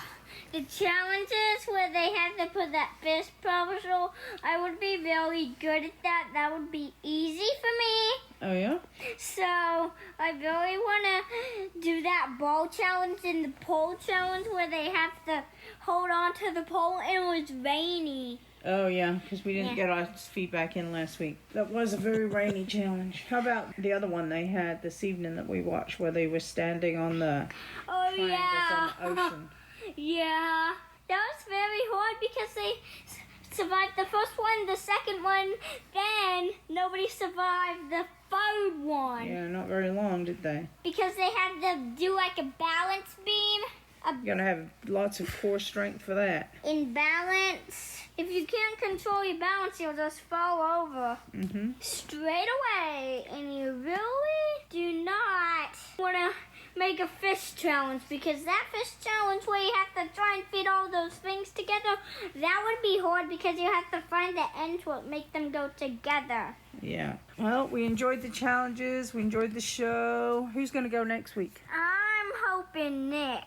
The challenges where they had to put that fist puzzle, I would be really good at that. That would be easy for me. Oh, yeah? So, I really want to do that ball challenge and the pole challenge where they have to hold on to the pole, and it was rainy. Oh, yeah, because we didn't get our feedback in last week. That was a very rainy challenge. How about the other one they had this evening that we watched where they were standing on the triangles on the ocean? Yeah, that was very hard because they survived the first one, the second one, then nobody survived the third one. Yeah, not very long, did they? Because they had to do like a balance beam. You're going to have lots of core strength for that. In balance, if you can't control your balance, you'll just fall over straight away. And you really do not want to make a fish challenge, because that fish challenge where you have to try and fit all those things together, that would be hard because you have to find the end to make them go together. Yeah. Well, we enjoyed the challenges. We enjoyed the show. Who's going to go next week? I'm hoping Nick.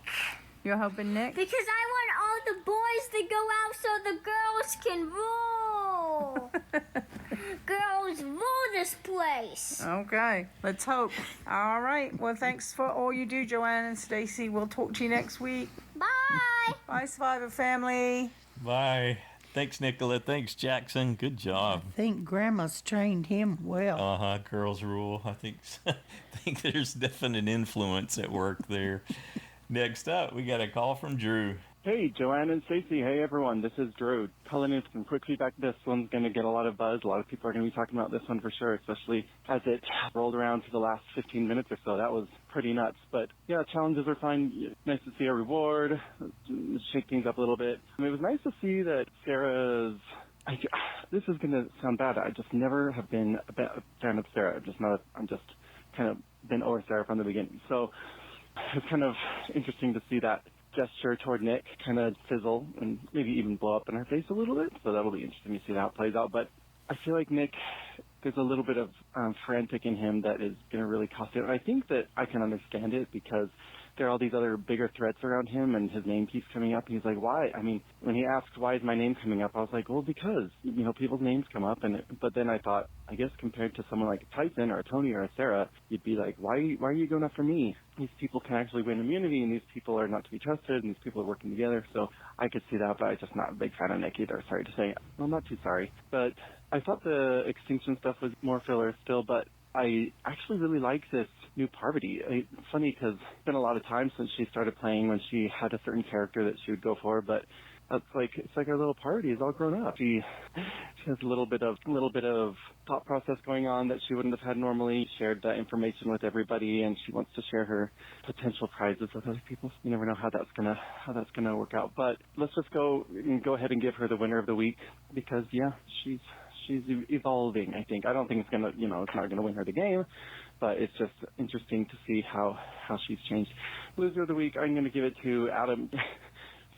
You're hoping Nick? Because I want all the boys to go out so the girls can rule. Girls rule this place. Okay, let's hope. All right. Well, thanks for all you do, Joanne and Stacy. We'll talk to you next week. Bye. Bye, Survivor family. Bye. Thanks, Nicola. Thanks, Jackson. Good job. I think Grandma's trained him well. Girls rule. I think there's definite influence at work there. Next up, we got a call from Drew. Hey, Joanne and Stacey. Hey, everyone. This is Drew. Calling in some quick feedback. This one's going to get a lot of buzz. A lot of people are going to be talking about this one for sure, especially as it rolled around for the last 15 minutes or so. That was pretty nuts. But, yeah, challenges are fine. Nice to see a reward. Shake things up a little bit. It was nice to see that Sarah's... this is going to sound bad. I just never have been a fan of Sarah. I'm just kind of been over Sarah from the beginning. So it's kind of interesting to see that gesture toward Nick kind of fizzle and maybe even blow up in her face a little bit. So that'll be interesting to see how it plays out. But I feel like Nick there's a little bit of frantic in him that is going to really cost him. And I think that I can understand it because there are all these other bigger threats around him, and his name keeps coming up. And he's like, why? I mean, when he asked, why is my name coming up? I was like, well, because, people's names come up. But then I thought, I guess compared to someone like Tyson or a Tony or a Sarah, you'd be like, why are you going after me? These people can actually win immunity, and these people are not to be trusted, and these people are working together. So I could see that, but I'm just not a big fan of Nick either. Sorry to say. Well, I'm not too sorry. But I thought the extinction stuff was more filler still, but I actually really like this new Parvati. It's funny because it's been a lot of time since she started playing when she had a certain character that she would go for, but it's like our little Parvati is all grown up. She has a little bit of thought process going on that she wouldn't have had normally. Shared that information with everybody, and she wants to share her potential prizes with other people. You never know how that's gonna work out. But let's just go ahead and give her the winner of the week because she's evolving, I think. I don't think it's gonna, it's not gonna win her the game, but it's just interesting to see how she's changed. Loser of the week, I'm gonna give it to Adam.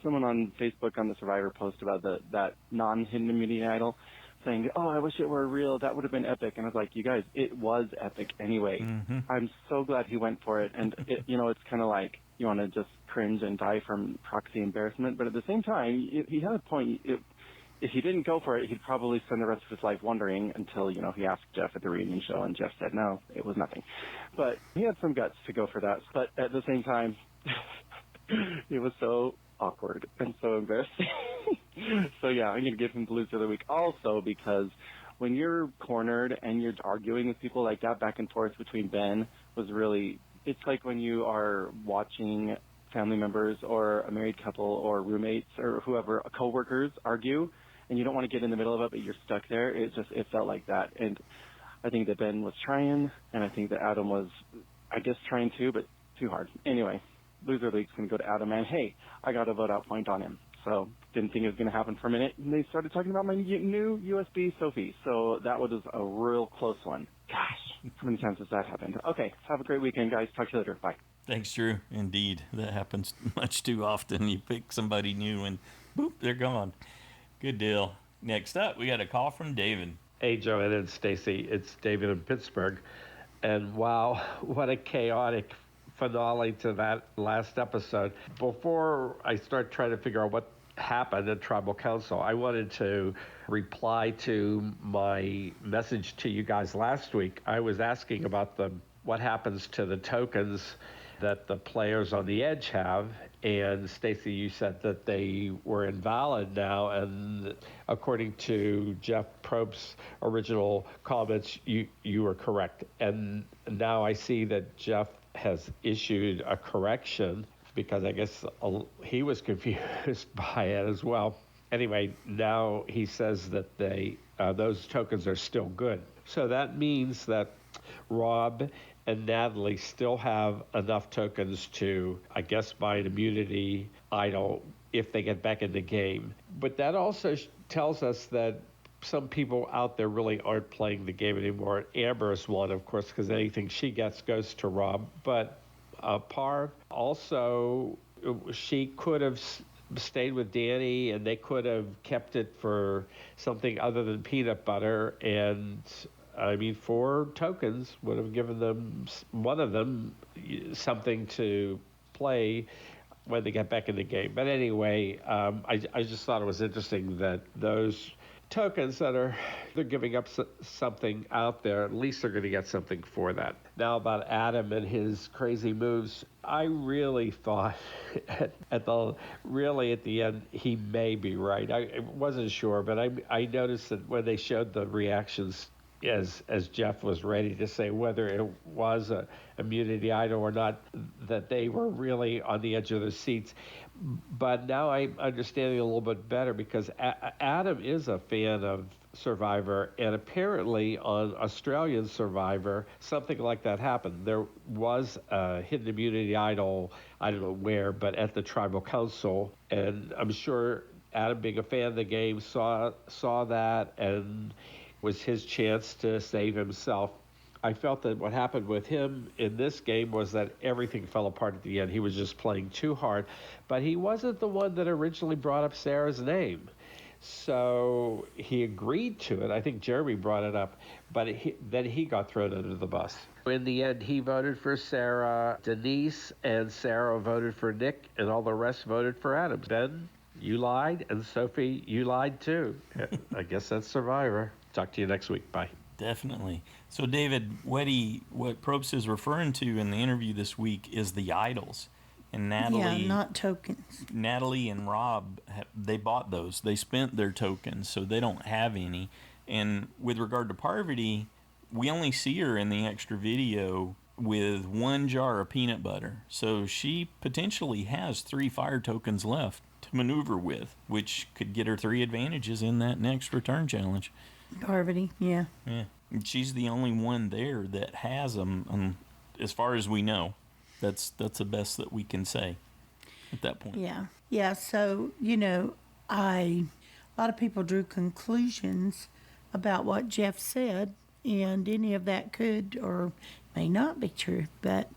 Someone on Facebook on the Survivor post about that non-hidden immunity idol saying, oh, I wish it were real. That would have been epic. And I was like, you guys, it was epic anyway. Mm-hmm. I'm so glad he went for it. And, it's kind of like you want to just cringe and die from proxy embarrassment. But at the same time, he had a point. If he didn't go for it, he'd probably spend the rest of his life wondering until, he asked Jeff at the reunion show, and Jeff said no, it was nothing. But he had some guts to go for that. But at the same time, it was so awkward and so embarrassing. So, I'm going to give him the loser of the week also because when you're cornered and you're arguing with people like that back and forth between Ben was really, it's like when you are watching family members or a married couple or roommates or whoever, coworkers argue, and you don't want to get in the middle of it, but you're stuck there. It felt like that. And I think that Ben was trying, and I think that Adam was, I guess, trying too, but too hard. Anyway, loser of the week's going to go to Adam, and hey, I got a vote out point on him. So didn't think it was going to happen for a minute. And they started talking about my new USB Sophie. So that was a real close one. Gosh, how many times has that happened? Okay, have a great weekend, guys. Talk to you later. Bye. Thanks, Drew. Indeed, that happens much too often. You pick somebody new and boop, they're gone. Good deal. Next up, we got a call from David. Hey, Joanna and Stacy. It's David in Pittsburgh. And wow, what a chaotic finale to that last episode. Before I start trying to figure out what happened at Tribal Council, I wanted to reply to my message to you guys last week. I was asking about what happens to the tokens that the players on the edge have, and Stacy, you said that they were invalid now, and according to Jeff Probst's original comments, you were correct. And now I see that Jeff has issued a correction because I guess he was confused by it as well. Anyway, now he says that those tokens are still good. So that means that Rob and Natalie still have enough tokens to, I guess, buy an immunity idol if they get back in the game. But that also tells us that some people out there really aren't playing the game anymore. Amber is one, of course, because anything she gets goes to Rob. But Parv, also, she could have stayed with Danny, and they could have kept it for something other than peanut butter. And, 4 tokens would have given them, one of them, something to play when they get back in the game. But anyway, I just thought it was interesting that those tokens they're giving up something out there, at least they're going to get something for that. Now about Adam and his crazy moves, I really thought at the end he may be right. I wasn't sure, but I noticed that when they showed the reactions as Jeff was ready to say whether it was a immunity idol or not, that they were really on the edge of their seats. But now I'm understanding a little bit better because Adam is a fan of Survivor, and apparently on Australian Survivor, something like that happened. There was a hidden immunity idol, I don't know where, but at the Tribal Council, and I'm sure Adam, being a fan of the game, saw that and was his chance to save himself. I felt that what happened with him in this game was that everything fell apart at the end. He was just playing too hard, but he wasn't the one that originally brought up Sarah's name. So he agreed to it. I think Jeremy brought it up, but then he got thrown under the bus. In the end, he voted for Sarah. Denise and Sarah voted for Nick, and all the rest voted for Adam. Ben, you lied, and Sophie, you lied too. I guess that's Survivor. Talk to you next week. Bye. Definitely. So, David, what Probst is referring to in the interview this week is the idols. And Natalie... Yeah, not tokens. Natalie and Rob, they bought those. They spent their tokens, so they don't have any. And with regard to Parvati, we only see her in the extra video with 1 jar of peanut butter. So she potentially has 3 fire tokens left to maneuver with, which could get her 3 advantages in that next return challenge. Parvati, yeah. Yeah. And she's the only one there that has them, as far as we know. That's the best that we can say at that point. Yeah. Yeah, so, a lot of people drew conclusions about what Jeff said, and any of that could or may not be true, but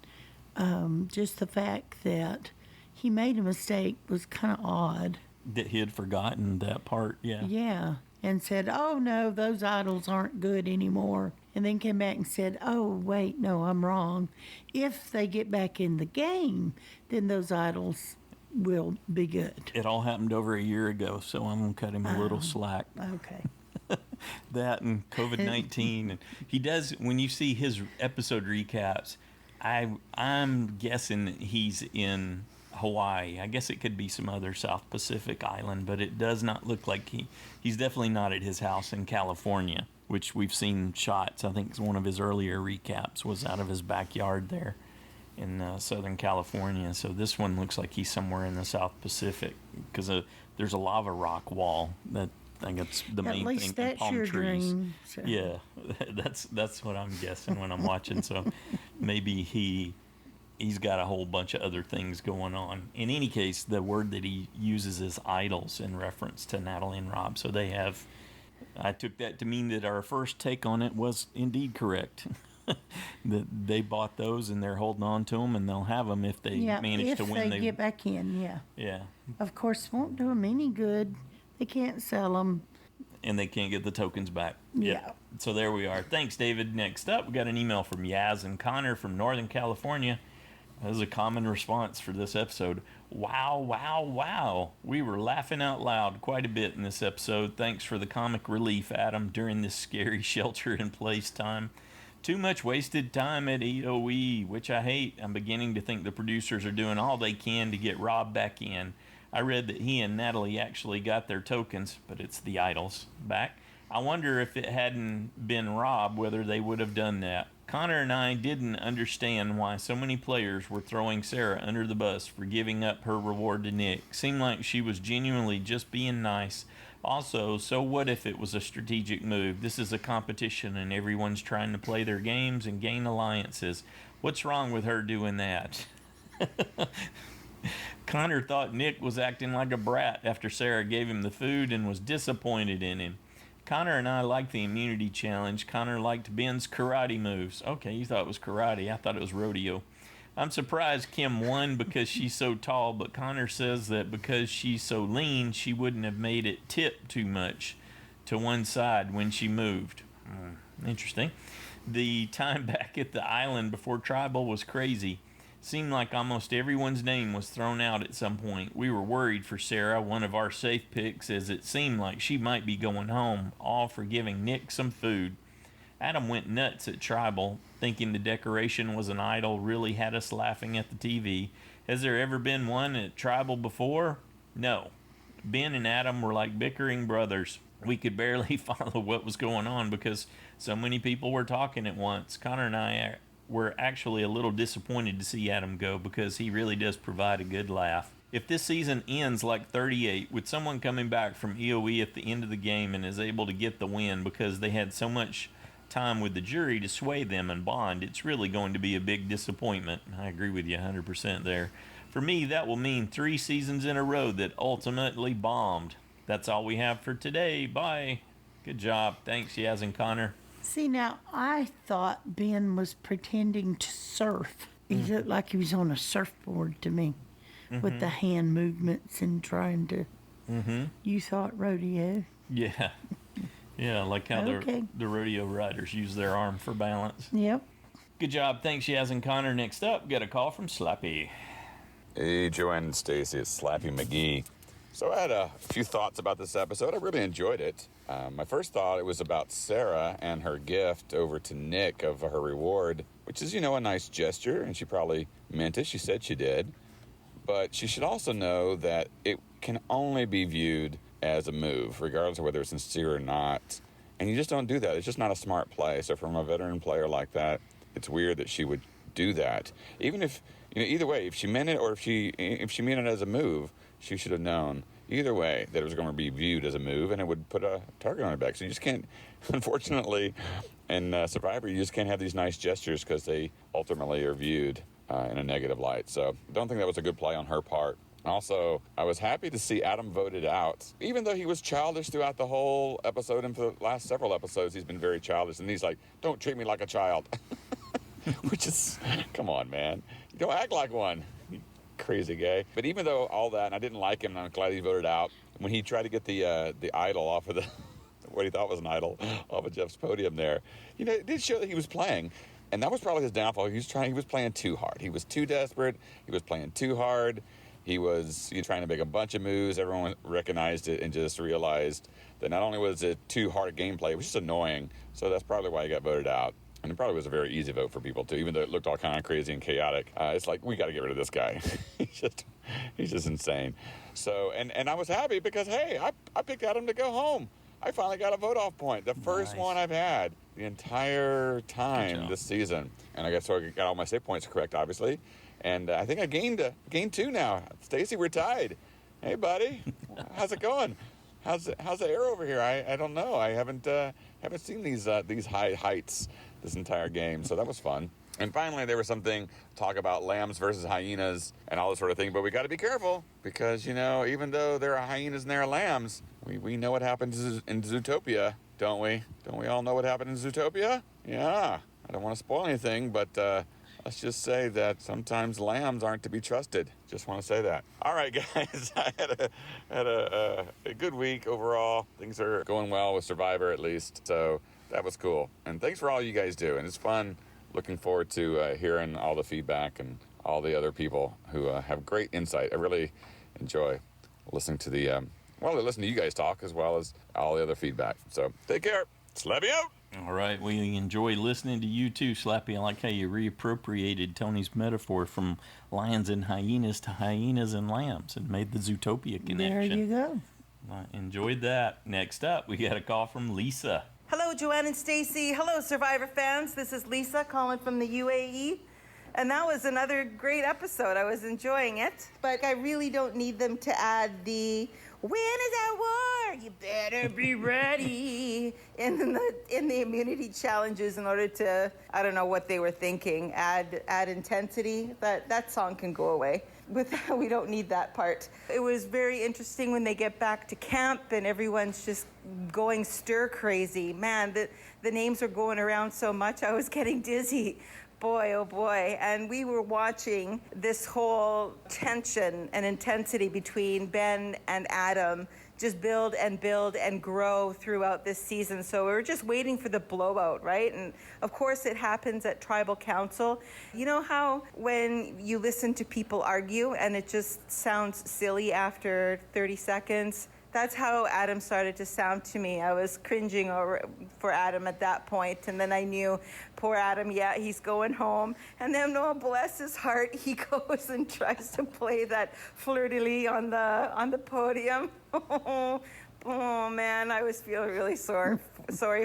just the fact that he made a mistake was kind of odd. That he had forgotten that part, yeah. Yeah, and said, oh, no, those idols aren't good anymore. And then came back and said, oh, wait, no, I'm wrong. If they get back in the game, then those idols will be good. It all happened over a year ago, so I'm going to cut him a little slack. Okay. That and COVID-19. And he does, when you see his episode recaps, I'm guessing that he's in Hawaii. I guess it could be some other South Pacific island, but it does not look like he's definitely not at his house in California, which we've seen shots. I think one of his earlier recaps was out of his backyard there in Southern California. So this one looks like he's somewhere in the South Pacific because there's a lava rock wall. I think it's the main thing. At least that's palm your trees. dream. So. Yeah, that's what I'm guessing when I'm watching. So maybe he's got a whole bunch of other things going on. In any case, the word that he uses is idols in reference to Natalie and Rob. So they have... I took that to mean that our first take on it was indeed correct. That they bought those and they're holding on to them, and they'll have them if they manage to win. If they get back in, yeah. Yeah. Of course, it won't do them any good. They can't sell them. And they can't get the tokens back. Yeah. So there we are. Thanks, David. Next up, we got an email from Yazz and Connor from Northern California. That was a common response for this episode. Wow, wow, wow. We were laughing out loud quite a bit in this episode. Thanks for the comic relief, Adam, during this scary shelter-in-place time. Too much wasted time at EOE, which I hate. I'm beginning to think the producers are doing all they can to get Rob back in. I read that he and Natalie actually got their tokens, but it's the idols back. I wonder if it hadn't been Rob, whether they would have done that. Connor and I didn't understand why so many players were throwing Sarah under the bus for giving up her reward to Nick. Seemed like she was genuinely just being nice. Also, so what if it was a strategic move? This is a competition and everyone's trying to play their games and gain alliances. What's wrong with her doing that? Connor thought Nick was acting like a brat after Sarah gave him the food and was disappointed in him. Connor and I liked the immunity challenge. Connor liked Ben's karate moves. Okay, you thought it was karate. I thought it was rodeo. I'm surprised Kim won because she's so tall, but Connor says that because she's so lean, she wouldn't have made it tip too much to one side when she moved. Interesting. The time back at the island before Tribal was crazy. Seemed like almost everyone's name was thrown out at some point. We were worried for Sarah, one of our safe picks, as it seemed like she might be going home, all for giving Nick some food. Adam went nuts at Tribal, thinking the decoration was an idol, really had us laughing at the TV. Has there ever been one at Tribal before? No. Ben and Adam were like bickering brothers. We could barely follow what was going on because so many people were talking at once. Connor and I were actually a little disappointed to see Adam go because he really does provide a good laugh. If this season ends like 38 with someone coming back from EOE at the end of the game and is able to get the win because they had so much time with the jury to sway them and bond, it's really going to be a big disappointment. I agree with you 100% there. For me, that will mean 3 seasons in a row that ultimately bombed. That's all we have for today. Bye. Good job. Thanks, Yazz and Connor. See, now, I thought Ben was pretending to surf. He looked like he was on a surfboard to me with the hand movements and trying to... Mm-hmm. You thought rodeo. Yeah. Yeah, like how the rodeo riders use their arm for balance. Yep. Good job. Thanks, Yaz-n-Conner. Next up, get a call from Slappy. Hey, Joanne and Stacy, it's Slappy McGee. So I had a few thoughts about this episode. I really enjoyed it. My first thought, it was about Sarah and her gift over to Nick of her reward, which is, a nice gesture, and she probably meant it. She said she did. But she should also know that it can only be viewed as a move, regardless of whether it's sincere or not. And you just don't do that. It's just not a smart play. So from a veteran player like that, it's weird that she would do that. Even if, either way, if she meant it or if she meant it as a move, she should have known either way that it was going to be viewed as a move, and it would put a target on her back. So you just can't, unfortunately, in Survivor, you just can't have these nice gestures because they ultimately are viewed in a negative light. So I don't think that was a good play on her part. Also, I was happy to see Adam voted out. Even though he was childish throughout the whole episode, and for the last several episodes, he's been very childish. And he's like, don't treat me like a child. Which is, come on, man. You don't act like one, you crazy guy. But even though all that, and I didn't like him, and I'm glad he voted out, when he tried to get the idol off of what he thought was an idol, off of Jeff's podium there, it did show that he was playing. And that was probably his downfall. He was playing too hard. He was too desperate. He was playing too hard. He was trying to make a bunch of moves. Everyone recognized it and just realized that not only was it too hard gameplay, it was just annoying. So that's probably why he got voted out. And it probably was a very easy vote for people, too, even though it looked all kind of crazy and chaotic. It's like, we got to get rid of this guy. he's just insane. So, and I was happy because, hey, I picked Adam to go home. I finally got a vote-off point, the first one I've had the entire time this season. And I got all my save points correct, obviously. And I think I gained 2 now. Stacy, we're tied. Hey, buddy, how's it going? How's the air over here? I don't know. I haven't seen these high heights this entire game, so that was fun. And finally, there was talk about lambs versus hyenas and all this sort of thing. But we got to be careful because even though there are hyenas and there are lambs, we know what happens in Zootopia, don't we? Don't we all know what happened in Zootopia? Yeah. I don't want to spoil anything, but let's just say that sometimes lambs aren't to be trusted. Just want to say that. All right, guys. I had a good week overall. Things are going well with Survivor, at least. So that was cool. And thanks for all you guys do. And it's fun. Looking forward to hearing all the feedback and all the other people who have great insight. I really enjoy listening to I listen to you guys talk as well as all the other feedback. So take care. Slappy out. All right, we enjoy listening to you too, Slappy. I like how you reappropriated Tony's metaphor from lions and hyenas to hyenas and lambs and made the Zootopia connection. There you go. I enjoyed that. Next up, we got a call from Lisa. Hello, Joanne and Stacy. Hello, Survivor fans. This is Lisa calling from the UAE. And that was another great episode. I was enjoying it. But I really don't need them to add the "when is that war? You better be ready" in the immunity challenges in order to, I don't know what they were thinking, add intensity. That song can go away. We don't need that part. It was very interesting when they get back to camp and everyone's just going stir crazy. Man, the names are going around so much, I was getting dizzy. Boy, oh boy. And we were watching this whole tension and intensity between Ben and Adam just build and grow throughout this season. So we were just waiting for the blowout, right? And of course it happens at Tribal Council. You know how when you listen to people argue and it just sounds silly after 30 seconds? That's how Adam started to sound to me. I was cringing for Adam at that point, and then I knew, poor Adam, yeah, he's going home. And then, oh, bless his heart, he goes and tries to play that fleur-de-lis on the podium. Oh man, I was feeling really sorry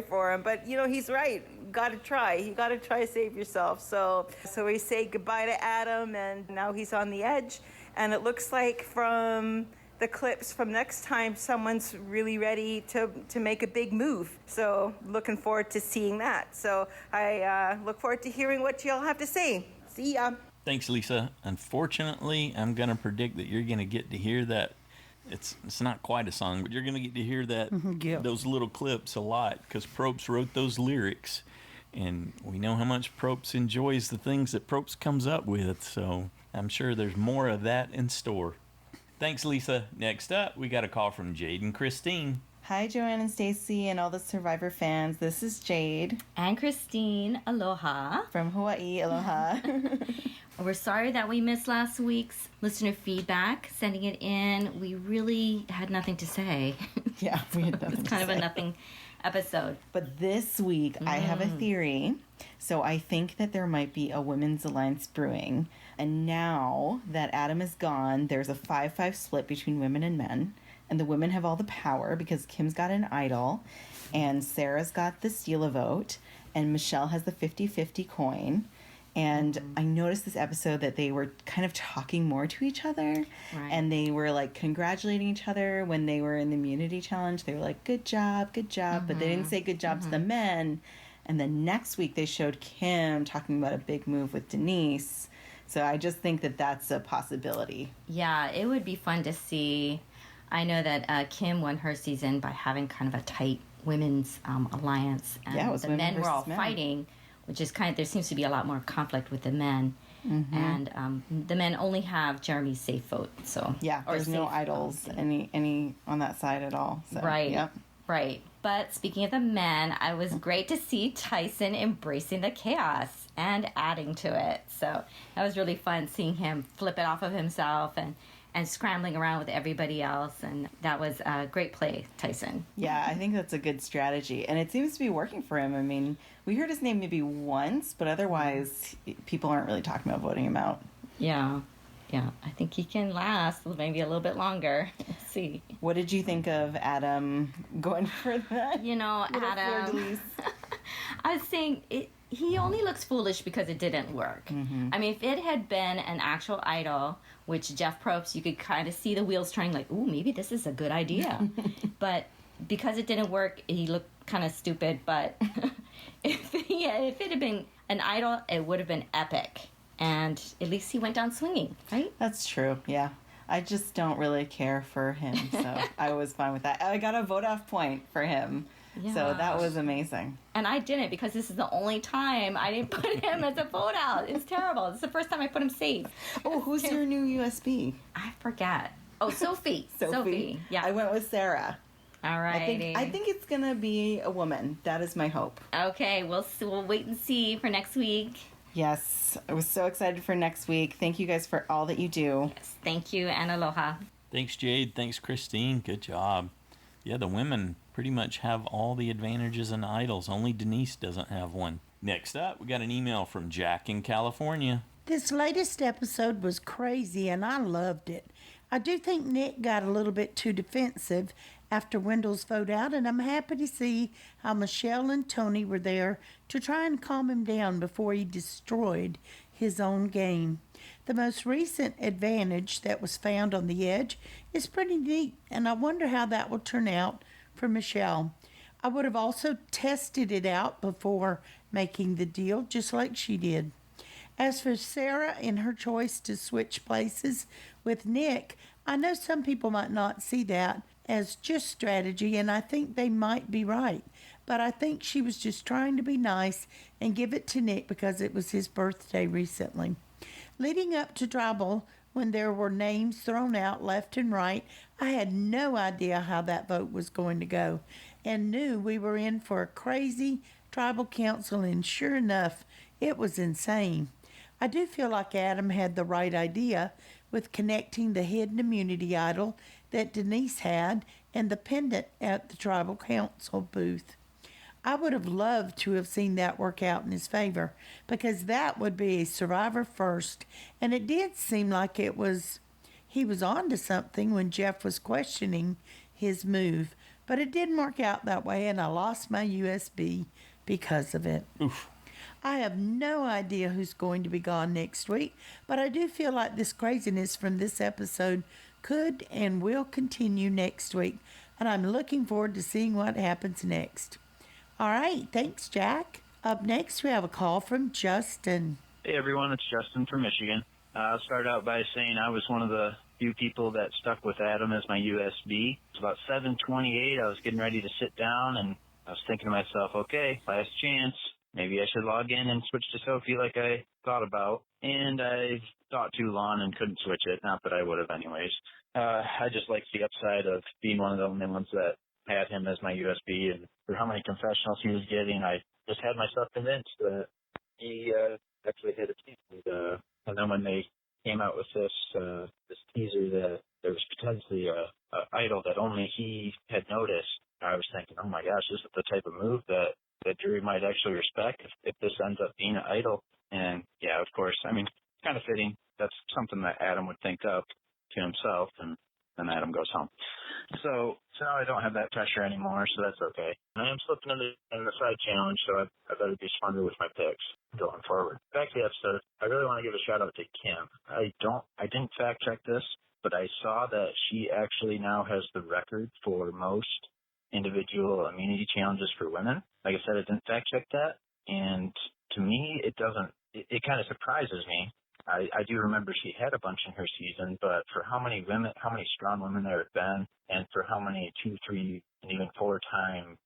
for him. But he's right. You gotta try. You gotta try to save yourself. So we say goodbye to Adam, and now he's on the edge. And it looks like from the clips from next time, someone's really ready to make a big move. So looking forward to seeing that. So I look forward to hearing what y'all have to say. See ya. Thanks, Lisa. Unfortunately, I'm going to predict that you're going to get to hear that. It's not quite a song, but you're going to get to hear that those little clips a lot because Probst wrote those lyrics. And we know how much Probst enjoys the things that Probst comes up with. So I'm sure there's more of that in store. Thanks, Lisa. Next up, we got a call from Jade-n-Christine. Hi, Joanne and Stacy and all the Survivor fans. This is Jade. And Christine. Aloha. From Hawaii. Aloha. We're sorry that we missed last week's listener feedback. Sending it in, we really had nothing to say. Yeah, we had nothing It's kind of a nothing episode. But this week, I have a theory. So I think that there might be a women's alliance brewing. And now that Adam is gone, there's a 5-5 split between women and men. And the women have all the power because Kim's got an idol, and Sarah's got the steal a vote, and Michelle has the 50-50 coin. And I noticed this episode that they were kind of talking more to each other. Right. And they were like congratulating each other when they were in the immunity challenge. They were like, good job. But they didn't say good job to the men. And then next week they showed Kim talking about a big move with Denise. So I just think that that's a possibility. Yeah, it would be fun to see. I know that Kim won her season by having kind of a tight women's alliance. And yeah, it was the women men were all versus men. Fighting, which is kind of, there seems to be a lot more conflict with the men. And the men only have Jeremy's safe vote. So yeah, there's no idols any on that side at all. So, right. Yep. Right. But speaking of the men, I was great to see Tyson embracing the chaos and adding to it. So that was really fun seeing him flip it off of himself and scrambling around with everybody else. And that was a great play, Tyson. Yeah, I think that's a good strategy. And it seems to be working for him. I mean, we heard his name maybe once, but otherwise people aren't really talking about voting him out. Yeah. Yeah, I think he can last maybe a little bit longer. Let's see. What did you think of Adam going for that? You know, Adam. I was saying he only looks foolish because it didn't work. I mean, if it had been an actual idol, which Jeff Probst, you could kind of see the wheels turning like, ooh, maybe this is a good idea. But because it didn't work, he looked kind of stupid. But if it had been an idol, it would have been epic. And at least he went down swinging, right? That's true, yeah. I just don't really care for him, so I was fine with that. I got a vote-off point for him, so that was amazing. And I didn't, because this is the only time I didn't put him as a vote-out. It's terrible. It's the first time I put him safe. Oh, who's your new USB? I forget. Oh, Sophie. Sophie. Yeah. I went with Sarah. All right. I think it's going to be a woman. That is my hope. Okay, we'll wait and see for next week. Yes, I was so excited for next week. Thank you guys for all that you do. Yes, thank you, and aloha. Thanks, Jade. Thanks, Christine. Good job. Yeah, the women pretty much have all the advantages and idols. Only Denise doesn't have one. Next up, we got an email from Jack in California. This latest episode was crazy, and I loved it. I do think Nick got a little bit too defensive after Wendell's vote out, and I'm happy to see how Michelle and Tony were there to try and calm him down before he destroyed his own game. The most recent advantage that was found on the edge is pretty neat, and I wonder how that will turn out for Michelle. I would have also tested it out before making the deal, just like she did. As for Sarah and her choice to switch places with Nick, I know some people might not see that as just strategy, and I think they might be right. But I think she was just trying to be nice and give it to Nick because it was his birthday recently. Leading up to Tribal, when there were names thrown out left and right, I had no idea how that vote was going to go and knew we were in for a crazy Tribal Council, and sure enough, it was insane. I do feel like Adam had the right idea with connecting the hidden immunity idol that Denise had and the pendant at the Tribal Council booth. I would have loved to have seen that work out in his favor, because that would be a survivor first, and it did seem like he was on to something when Jeff was questioning his move, but it didn't work out that way, and I lost my USB because of it. Oof. I have no idea who's going to be gone next week, but I do feel like this craziness from this episode could and will continue next week, and I'm looking forward to seeing what happens next. All right, thanks, Jack. Up next, we have a call from Justin. Hey, everyone, it's Justin from Michigan. I'll start out by saying I was one of the few people that stuck with Adam as my USB. It was about 7:28. I was getting ready to sit down, and I was thinking to myself, okay, last chance. Maybe I should log in and switch to Sophie like I thought about. And I thought too long and couldn't switch it. Not that I would have anyways. I just liked the upside of being one of the only ones that had him as my USB, and for how many confessionals he was getting, I just had myself convinced that he actually hit a team. And then when they came out with this teaser that there was potentially a idol that only he had noticed, I was thinking, oh my gosh, this is the type of move that jury might actually respect if this ends up being an idol. And yeah, of course, I mean, it's kind of fitting. That's something that Adam would think up to himself, and then Adam goes home. So now I don't have that pressure anymore, so that's okay. I am slipping in the side challenge, so I better be smarter with my picks going forward. Back to the episode, I really want to give a shout out to Kim. I didn't fact check this, but I saw that she actually now has the record for most individual immunity challenges for women. Like I said, I didn't fact check that, and to me, it kind of surprises me. I do remember she had a bunch in her season, but for how many strong women there have been, and for how many 2, 3, and even 4 times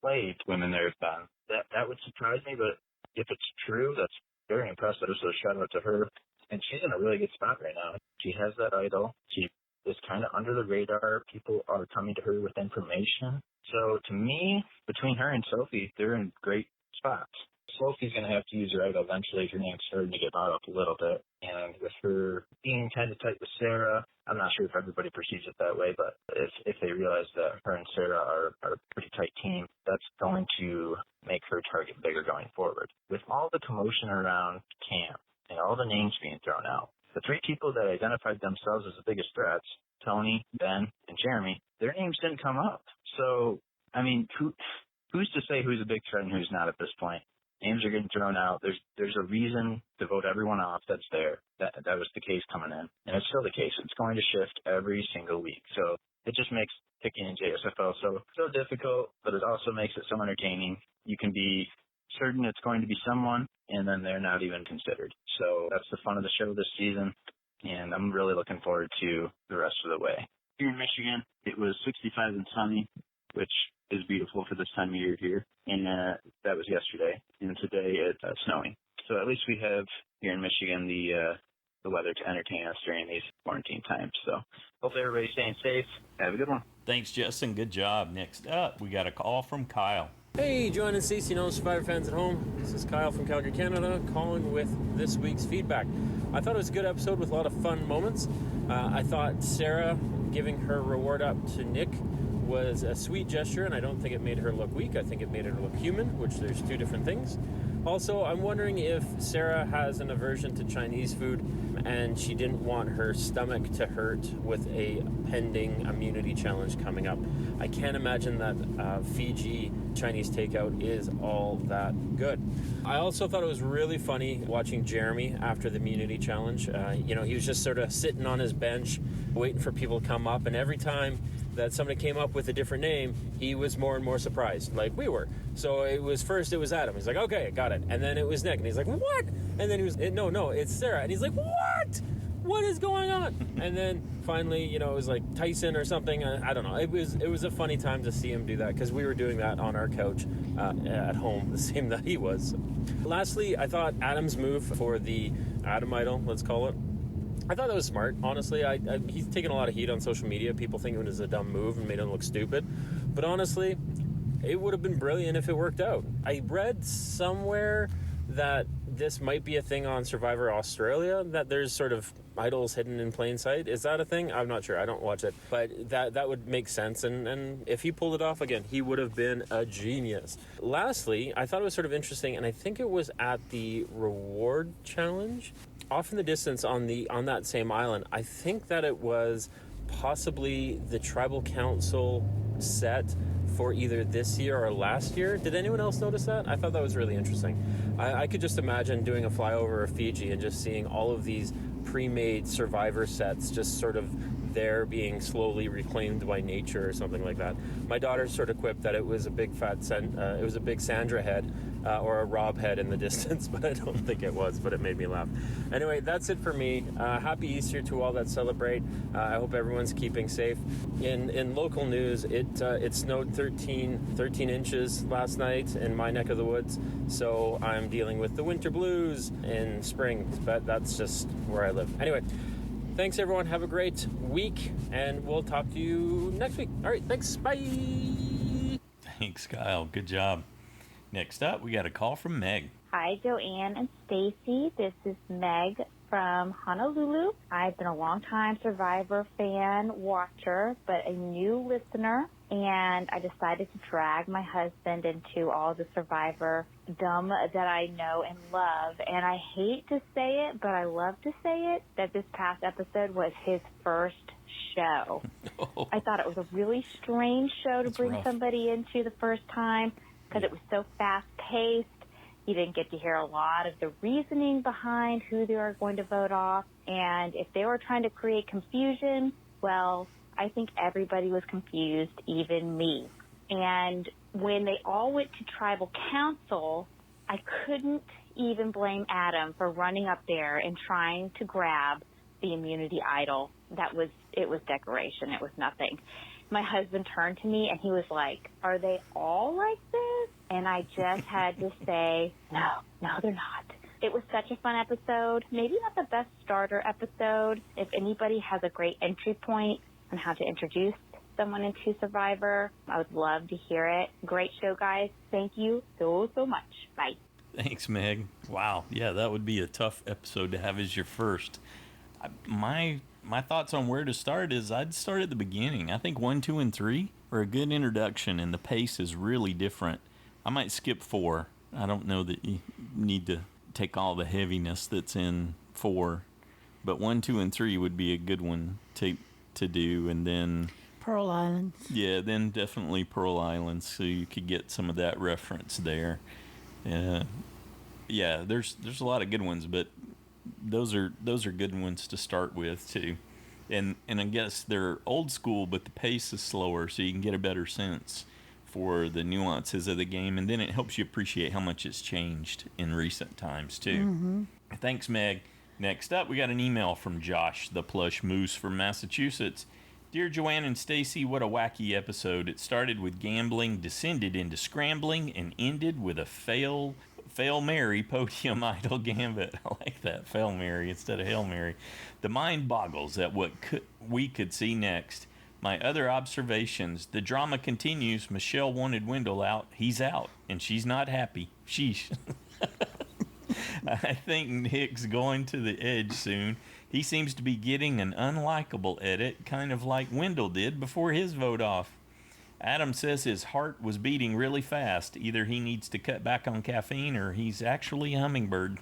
played women there have been, that would surprise me. But if it's true, that's very impressive. So shout out to her. And she's in a really good spot right now. She has that idol. She is kind of under the radar. People are coming to her with information. So to me, between her and Sophie, they're in great spots. Sophie's going to have to use her idol eventually. Her name's starting to get brought up a little bit. And with her being kind of tight with Sarah, I'm not sure if everybody perceives it that way, but if they realize that her and Sarah are a pretty tight team, that's going to make her target bigger going forward. With all the commotion around camp and all the names being thrown out, the 3 people that identified themselves as the biggest threats, Tony, Ben, and Jeremy, their names didn't come up. So, I mean, who's to say who's a big threat and who's not at this point? Names are getting thrown out. There's a reason to vote everyone off that's there. That was the case coming in, and it's still the case. It's going to shift every single week. So it just makes picking in JSFL so difficult, but it also makes it so entertaining. You can be certain it's going to be someone, and then they're not even considered. So that's the fun of the show this season, and I'm really looking forward to the rest of the way. Here in Michigan, it was 65 and sunny, which is beautiful for this time of year here, and that was yesterday, and today it's snowing. So at least we have here in Michigan the weather to entertain us during these quarantine times. So hopefully everybody's staying safe. Have a good one. Thanks, Justin. Good job. Next up, we got a call from Kyle. Hey, Joanne and Stacey, Survivor fans at home. This is Kyle from Calgary, Canada, calling with this week's feedback. I thought it was a good episode with a lot of fun moments. I thought Sarah giving her reward up to Nick was a sweet gesture, and I don't think it made her look weak. I think it made her look human, which there's 2 different things. Also, I'm wondering if Sarah has an aversion to Chinese food and she didn't want her stomach to hurt with a pending immunity challenge coming up. I can't imagine that Fiji Chinese takeout is all that good. I also thought it was really funny watching Jeremy after the immunity challenge. He was just sort of sitting on his bench waiting for people to come up, and every time that somebody came up with a different name, he was more and more surprised, like we were. So it was Adam. He's like, okay, got it. And then it was Nick, and he's like, what? And then he was, no, it's Sarah. And he's like, what? What is going on? And then finally, it was like Tyson or something. I don't know. It was a funny time to see him do that, because we were doing that on our couch at home, the same that he was. Lastly, I thought Adam's move for the Adam Idol, let's call it, I thought that was smart, honestly. He's taken a lot of heat on social media. People think it was a dumb move and made him look stupid. But honestly, it would have been brilliant if it worked out. I read somewhere that this might be a thing on Survivor Australia, that there's sort of idols hidden in plain sight. Is that a thing? I'm not sure. I don't watch it. But that would make sense. And if he pulled it off, again, he would have been a genius. Lastly, I thought it was sort of interesting, and I think it was at the reward challenge. Off in the distance on that same island, I think that it was possibly the tribal council set for either this year or last year. Did anyone else notice that? I thought that was really interesting. I could just imagine doing a flyover of Fiji and just seeing all of these pre-made Survivor sets just sort of they're being slowly reclaimed by nature or something like that. My daughter sort of quipped that it was a big Sandra head or a Rob head in the distance, but I don't think it was, but it made me laugh. Anyway, that's it for me. Happy Easter to all that celebrate. I hope everyone's keeping safe. In local news, it snowed 13 inches last night in my neck of the woods, so I'm dealing with the winter blues in spring, but that's just where I live. Anyway, thanks everyone. Have a great week, and we'll talk to you next week. All right, thanks. Bye. Thanks, Kyle. Good job. Next up, we got a call from Meg. Hi, Joanne and Stacy. This is Meg from Honolulu. I've been a long-time Survivor fan watcher, but a new listener, and I decided to drag my husband into all the Survivor dumb that I know and love. And I hate to say it, but I love to say it, that this past episode was his first show. I thought it was a really strange show to bring somebody into the first time because it was so fast-paced. You didn't get to hear a lot of the reasoning behind who they were going to vote off. And if they were trying to create confusion, well, I think everybody was confused, even me. And when they all went to tribal council, I couldn't even blame Adam for running up there and trying to grab the immunity idol. It was decoration. It was nothing. My husband turned to me and he was like, "Are they all like this?" And I just had to say, no, they're not. It was such a fun episode. Maybe not the best starter episode. If anybody has a great entry point on how to introduce someone into Survivor, I would love to hear it. Great show, guys. Thank you so much. Bye. Thanks, Meg. Wow. Yeah, that would be a tough episode to have as your first. My thoughts on where to start is I'd start at the beginning. I think 1, 2, and 3 are a good introduction, and the pace is really different. I might skip 4. I don't know that you need to take all the heaviness that's in 4, but 1, 2, and 3 would be a good one to do, and then Pearl Islands. Yeah, then definitely Pearl Islands, so you could get some of that reference there. Yeah, there's a lot of good ones, but those are good ones to start with too. And I guess they're old school, but the pace is slower, so you can get a better sense for the nuances of the game, and then it helps you appreciate how much it's changed in recent times too. Mm-hmm. Thanks, Meg. Next up, we got an email from Josh the Plush Moose from Massachusetts. Dear Joanne and Stacy, what a wacky episode. It started with gambling, descended into scrambling, and ended with a Fail Mary podium idol gambit. I like that, Fail Mary instead of Hail Mary. The mind boggles at what we could see next. My other observations, the drama continues. Michelle wanted Wendell out. He's out, and she's not happy. Sheesh. I think Nick's going to the edge soon. He seems to be getting an unlikable edit, kind of like Wendell did before his vote off. Adam says his heart was beating really fast. Either he needs to cut back on caffeine or he's actually a hummingbird.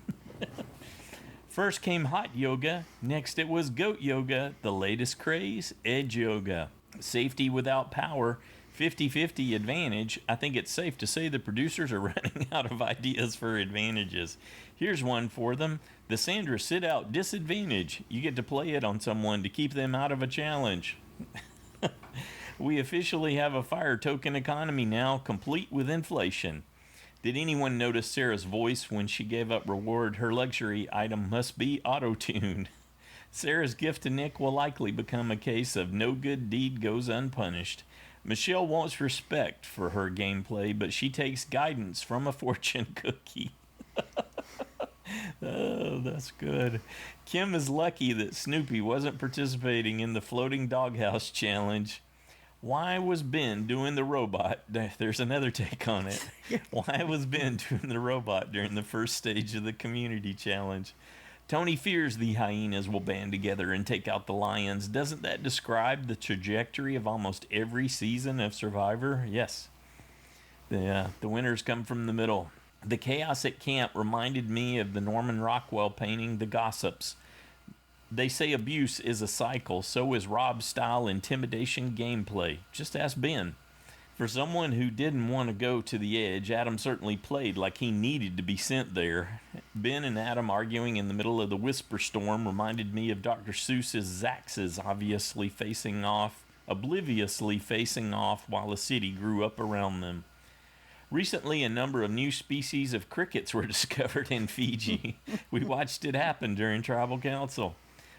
First came hot yoga. Next it was goat yoga. The latest craze, edge yoga. Safety without power. 50-50 advantage. I think it's safe to say the producers are running out of ideas for advantages. Here's one for them. The Sandra sit-out disadvantage. You get to play it on someone to keep them out of a challenge. We officially have a fire token economy now, complete with inflation. Did anyone notice Sarah's voice when she gave up reward? Her luxury item must be auto-tuned. Sarah's gift to Nick will likely become a case of no good deed goes unpunished. Michelle wants respect for her gameplay, but she takes guidance from a fortune cookie. Oh, that's good. Kim is lucky that Snoopy wasn't participating in the floating doghouse challenge. Why was Ben doing the robot? There's another take on it. Why was Ben doing the robot during the first stage of the community challenge? Tony fears the hyenas will band together and take out the lions. Doesn't that describe the trajectory of almost every season of Survivor? Yes. The winners come from the middle. The chaos at camp reminded me of the Norman Rockwell painting, The Gossips. They say abuse is a cycle, so is Rob's style intimidation gameplay. Just ask Ben. For someone who didn't want to go to the edge, Adam certainly played like he needed to be sent there. Ben and Adam arguing in the middle of the whisper storm reminded me of Dr. Seuss's Zaxes obliviously facing off while a city grew up around them. Recently, a number of new species of crickets were discovered in Fiji. We watched it happen during Tribal Council.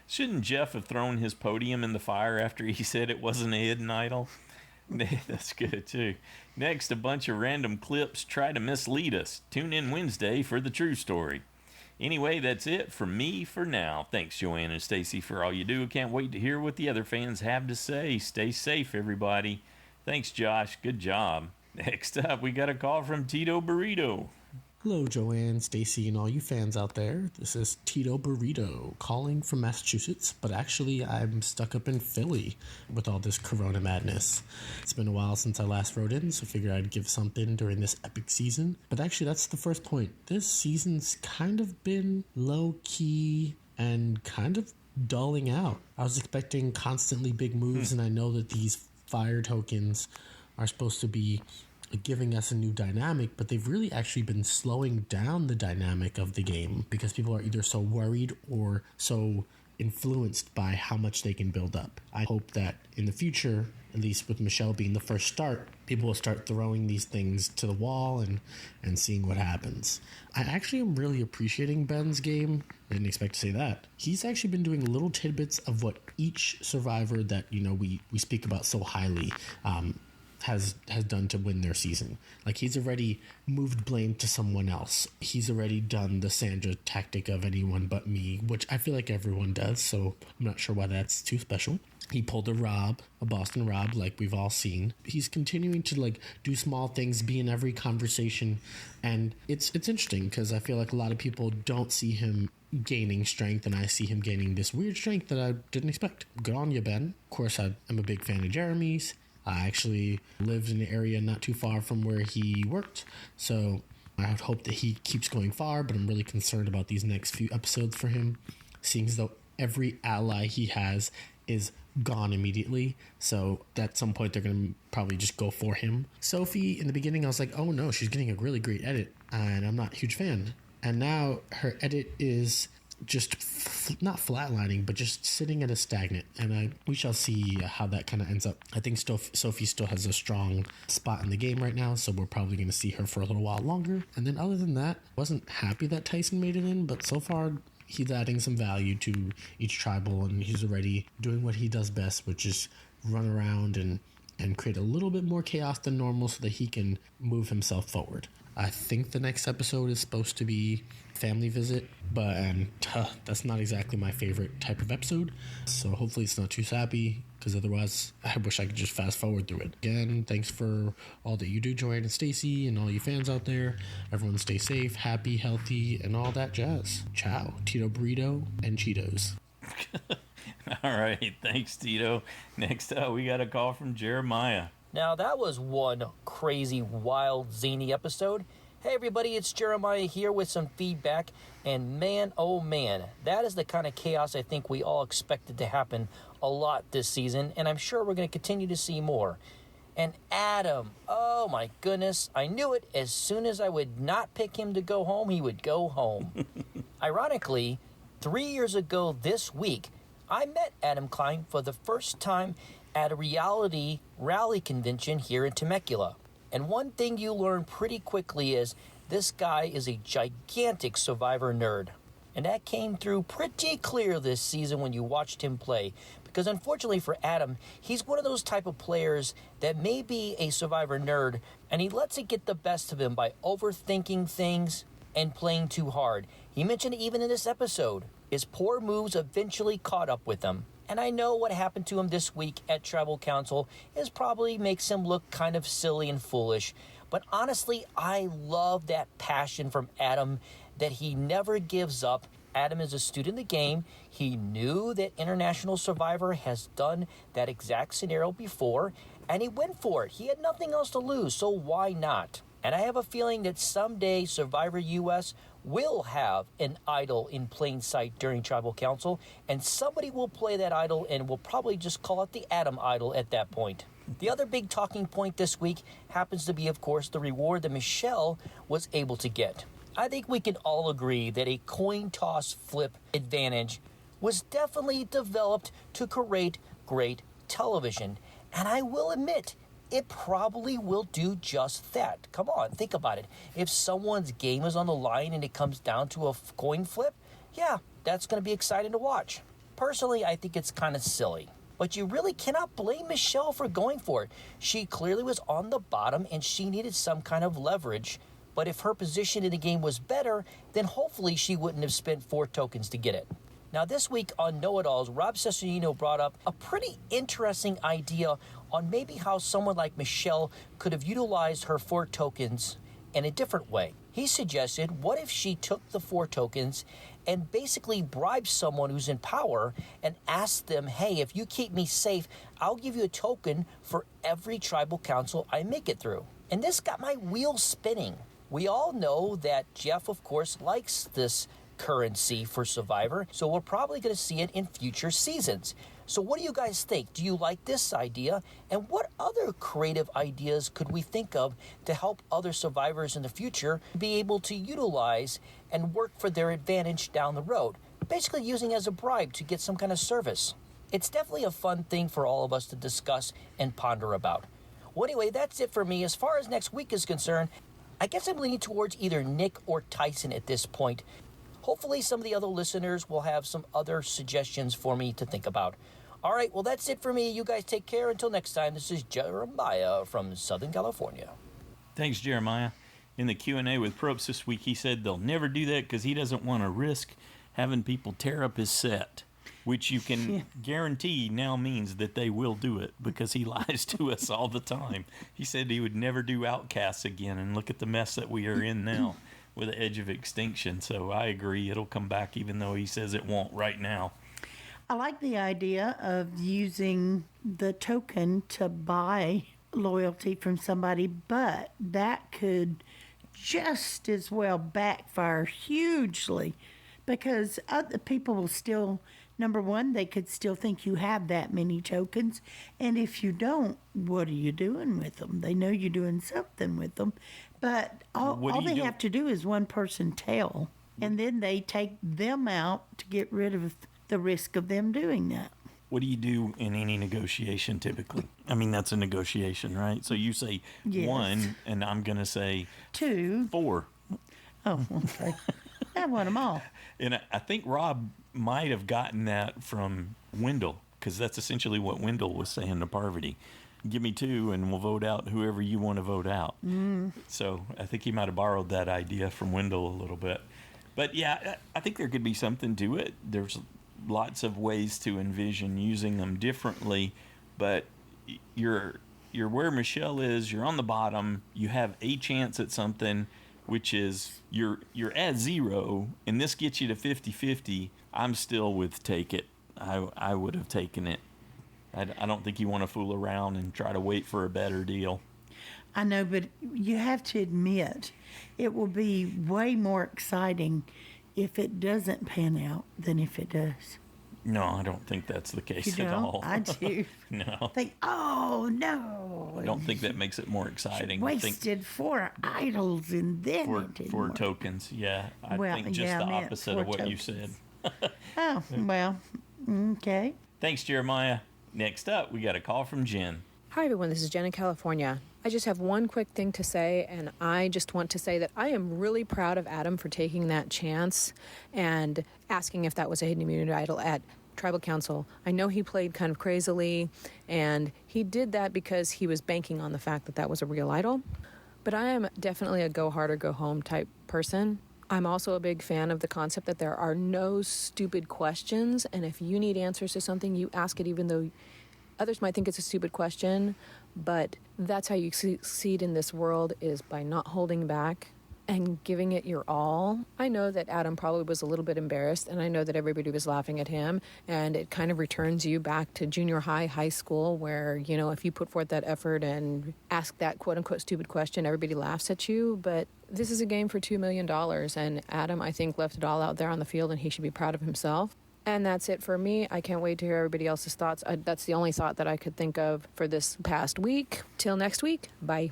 Shouldn't Jeff have thrown his podium in the fire after he said it wasn't a hidden idol? That's good, too. Next, a bunch of random clips try to mislead us. Tune in Wednesday for the true story. Anyway, that's it from me for now. Thanks, Joanne and Stacy, for all you do. Can't wait to hear what the other fans have to say. Stay safe, everybody. Thanks, Josh. Good job. Next up, we got a call from TitoBurrito. Hello, Joanne, Stacy, and all you fans out there. This is TitoBurrito calling from Massachusetts, but actually I'm stuck up in Philly with all this corona madness. It's been a while since I last wrote in, so I figured I'd give something during this epic season. But actually, that's the first point. This season's kind of been low-key and kind of dulling out. I was expecting constantly big moves, and I know that these fire tokens are supposed to be giving us a new dynamic, but they've really actually been slowing down the dynamic of the game because people are either so worried or so influenced by how much they can build up. I hope that in the future, at least with Michelle being the first start, people will start throwing these things to the wall and seeing what happens. I actually am really appreciating Ben's game. I didn't expect to say that. He's actually been doing little tidbits of what each survivor that, we speak about so highly has done to win their season. Like, he's already moved blame to someone else. He's already done the Sandra tactic of anyone but me, which I feel like everyone does, so I'm not sure why that's too special. He pulled a Boston Rob, like we've all seen. He's continuing to do small things, be in every conversation, and it's interesting because I feel like a lot of people don't see him gaining strength, and I see him gaining this weird strength that I didn't expect. Good on you, Ben. Of course, I'm a big fan of Jeremy's. I actually lived in an area not too far from where he worked, so I would hope that he keeps going far, but I'm really concerned about these next few episodes for him, seeing as though every ally he has is gone immediately, so at some point they're going to probably just go for him. Sophie, in the beginning, I was like, oh no, she's getting a really great edit, and I'm not a huge fan. And now her edit is just not flatlining, but just sitting at a stagnant, and we shall see how that kind of ends up. I think Sophie still has a strong spot in the game right now, so we're probably going to see her for a little while longer. And then other than that, wasn't happy that Tyson made it in, but so far he's adding some value to each tribal, and he's already doing what he does best, which is run around and create a little bit more chaos than normal so that he can move himself forward. I think the next episode is supposed to be family visit, but that's not exactly my favorite type of episode, so hopefully it's not too sappy, because otherwise I wish I could just fast forward through it. Again, thanks for all that you do, Joanne and Stacy, and all you fans out there. Everyone stay safe, happy, healthy, and all that jazz. Ciao. TitoBurrito and Cheetos. All right, thanks, Tito. Next up, we got a call from Jeremiah. Now, that was one crazy, wild, zany episode. Hey, everybody, it's Jeremiah here with some feedback. And man, oh man, that is the kind of chaos I think we all expected to happen a lot this season. And I'm sure we're going to continue to see more. And Adam, oh my goodness, I knew it. As soon as I would not pick him to go home, he would go home. Ironically, 3 years ago this week, I met Adam Klein for the first time at a reality rally convention here in Temecula. And one thing you learn pretty quickly is this guy is a gigantic Survivor nerd. And that came through pretty clear this season when you watched him play. Because unfortunately for Adam, he's one of those type of players that may be a Survivor nerd, and he lets it get the best of him by overthinking things and playing too hard. He mentioned even in this episode, his poor moves eventually caught up with him. And I know what happened to him this week at Tribal Council probably makes him look kind of silly and foolish. But honestly, I love that passion from Adam, that he never gives up. Adam is a student of the game. He knew that International Survivor has done that exact scenario before, and he went for it. He had nothing else to lose, so why not? And I have a feeling that someday Survivor US will have an idol in plain sight during Tribal Council, and somebody will play that idol and will probably just call it the Adam idol at that point. The other big talking point this week happens to be, of course, the reward that Michelle was able to get. I think we can all agree that a coin toss flip advantage was definitely developed to create great television. And I will admit, it probably will do just that. Come on, think about it. If someone's game is on the line and it comes down to a coin flip, yeah, that's going to be exciting to watch. Personally, I think it's kind of silly. But you really cannot blame Michelle for going for it. She clearly was on the bottom and she needed some kind of leverage. But if her position in the game was better, then hopefully she wouldn't have spent 4 tokens to get it. Now this week on Know-It-Alls, Rob Cesternino brought up a pretty interesting idea on maybe how someone like Michelle could have utilized her 4 tokens in a different way. He suggested, what if she took the 4 tokens and basically bribed someone who's in power and asked them, hey, if you keep me safe, I'll give you a token for every tribal council I make it through. And this got my wheels spinning. We all know that Jeff, of course, likes this currency for Survivor, so we're probably going to see it in future seasons. So what do you guys think? Do you like this idea? And what other creative ideas could we think of to help other survivors in the future be able to utilize and work for their advantage down the road? Basically using as a bribe to get some kind of service. It's definitely a fun thing for all of us to discuss and ponder about. Well, anyway, that's it for me. As far as next week is concerned, I guess I'm leaning towards either Nick or Tyson at this point. Hopefully some of the other listeners will have some other suggestions for me to think about. All right, well, that's it for me. You guys take care. Until next time, this is Jeremiah from Southern California. Thanks, Jeremiah. In the Q&A with Probst this week, he said they'll never do that because he doesn't want to risk having people tear up his set, which you can guarantee now means that they will do it because he lies to us all the time. He said he would never do Outcasts again, and look at the mess that we are in now with the edge of extinction. So I agree, it'll come back even though he says it won't right now. I like the idea of using the token to buy loyalty from somebody, but that could just as well backfire hugely because other people will still, number one, they could still think you have that many tokens, and if you don't, what are you doing with them? They know you're doing something with them, but all they have to do is one person tell, and then they take them out to get rid of the risk of them doing that. What do you do in any negotiation typically? I mean, that's a negotiation, right? So you say Yes. 1, and I'm going to say 2. 4. Oh, okay. I want them all. And I think Rob might have gotten that from Wendell, because that's essentially what Wendell was saying to Parvati. Give me 2, and we'll vote out whoever you want to vote out. Mm. So I think he might have borrowed that idea from Wendell a little bit. But yeah, I think there could be something to it. There's lots of ways to envision using them differently, but you're where Michelle is, you're on the bottom, you have a chance at something, which is you're at 0, and this gets you to 50-50. I'm still with take it. I would have taken it. I don't think you want to fool around and try to wait for a better deal. I know, but you have to admit it will be way more exciting if it doesn't pan out than if it does. No, I don't think that's the case You at don't? all. I do. No. Think, oh no! I don't think that makes it more exciting. Wasted 4 idols and then it didn't for work. tokens. Yeah, I Well, think just yeah, the I meant opposite 4 of what you tokens. said. Oh, well, okay. Thanks, Jeremiah. Next up, we got a call from Jen. Hi, everyone. This is Jen in California. I just have one quick thing to say, and I just want to say that I am really proud of Adam for taking that chance and asking if that was a hidden immunity idol at Tribal Council. I know he played kind of crazily, and he did that because he was banking on the fact that that was a real idol. But I am definitely a go hard or go home type person. I'm also a big fan of the concept that there are no stupid questions, and if you need answers to something, you ask it even though others might think it's a stupid question, but that's how you succeed in this world, is by not holding back and giving it your all. I know that Adam probably was a little bit embarrassed, and I know that everybody was laughing at him, and it kind of returns you back to junior high, high school, where, you know, if you put forth that effort and ask that quote-unquote stupid question, everybody laughs at you, but this is a game for $2 million, and Adam, I think, left it all out there on the field, and he should be proud of himself. And that's it for me. I can't wait to hear everybody else's thoughts. That's the only thought that I could think of for this past week. Till next week. Bye.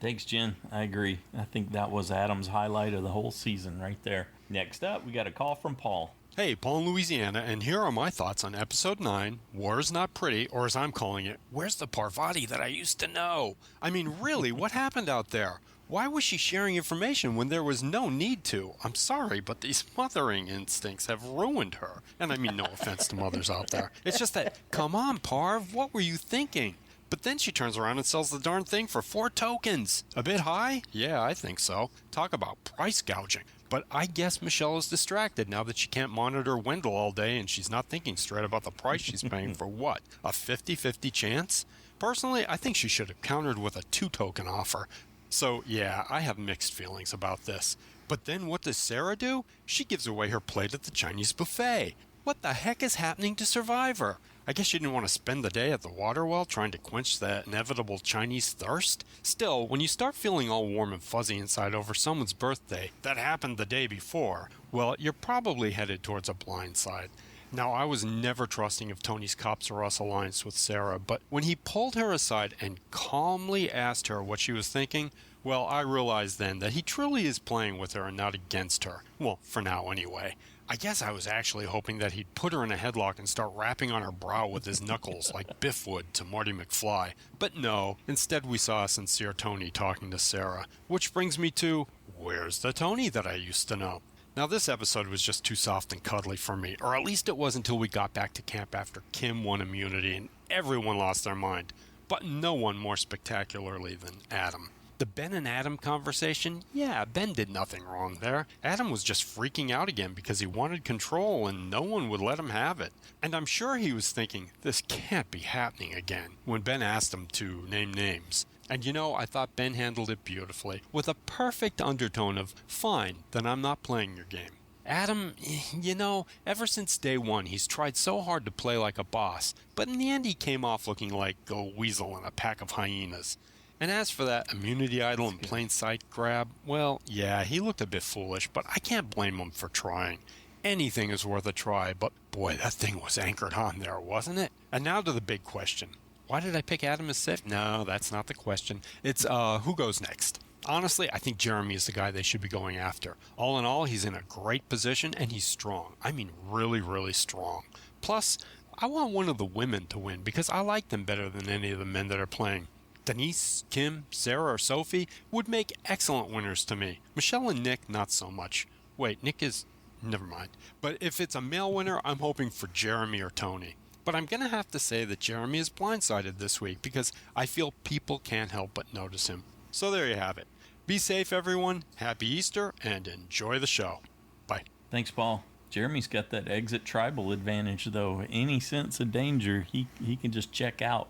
Thanks, Jen. I agree. I think that was Adam's highlight of the whole season right there. Next up, we got a call from Paul. Hey, Paul in Louisiana, and here are my thoughts on Episode 9, War's Not Pretty, or as I'm calling it, Where's the Parvati that I used to know? I mean, really, what happened out there? Why was she sharing information when there was no need to? I'm sorry, but these mothering instincts have ruined her. And I mean no offense to mothers out there. It's just that, come on, Parv, what were you thinking? But then she turns around and sells the darn thing for 4 tokens. A bit high? Yeah, I think so. Talk about price gouging. But I guess Michelle is distracted now that she can't monitor Wendell all day and she's not thinking straight about the price she's paying for what? A 50-50 chance? Personally, I think she should have countered with a 2-token offer. So, yeah, I have mixed feelings about this. But then what does Sarah do? She gives away her plate at the Chinese buffet. What the heck is happening to Survivor? I guess she didn't want to spend the day at the water well trying to quench that inevitable Chinese thirst. Still, when you start feeling all warm and fuzzy inside over someone's birthday that happened the day before, well, you're probably headed towards a blind side. Now, I was never trusting of Tony's Cops R Us alliance with Sarah, but when he pulled her aside and calmly asked her what she was thinking, well, I realized then that he truly is playing with her and not against her. Well, for now anyway. I guess I was actually hoping that he'd put her in a headlock and start rapping on her brow with his knuckles like Biff would to Marty McFly. But no, instead we saw a sincere Tony talking to Sarah. Which brings me to, where's the Tony that I used to know? Now this episode was just too soft and cuddly for me, or at least it was until we got back to camp after Kim won immunity and everyone lost their mind. But no one more spectacularly than Adam. The Ben and Adam conversation, yeah, Ben did nothing wrong there. Adam was just freaking out again because he wanted control and no one would let him have it. And I'm sure he was thinking, this can't be happening again, when Ben asked him to name names. And you know, I thought Ben handled it beautifully, with a perfect undertone of, fine, then I'm not playing your game. Adam, you know, ever since day one, he's tried so hard to play like a boss, but in the end he came off looking like a weasel in a pack of hyenas. And as for that immunity idol in plain sight grab, well, yeah, he looked a bit foolish, but I can't blame him for trying. Anything is worth a try, but boy, that thing was anchored on there, wasn't it? And now to the big question. Why did I pick Adam as safe? No, that's not the question. It's, who goes next? Honestly, I think Jeremy is the guy they should be going after. All in all, he's in a great position, and he's strong. I mean, really, really strong. Plus, I want one of the women to win, because I like them better than any of the men that are playing. Denise, Kim, Sarah, or Sophie would make excellent winners to me. Michelle and Nick, not so much. Wait, Nick is... never mind. But if it's a male winner, I'm hoping for Jeremy or Tony. But I'm going to have to say that Jeremy is blindsided this week because I feel people can't help but notice him. So there you have it. Be safe, everyone. Happy Easter, and enjoy the show. Bye. Thanks, Paul. Jeremy's got that exit tribal advantage, though. Any sense of danger, he can just check out.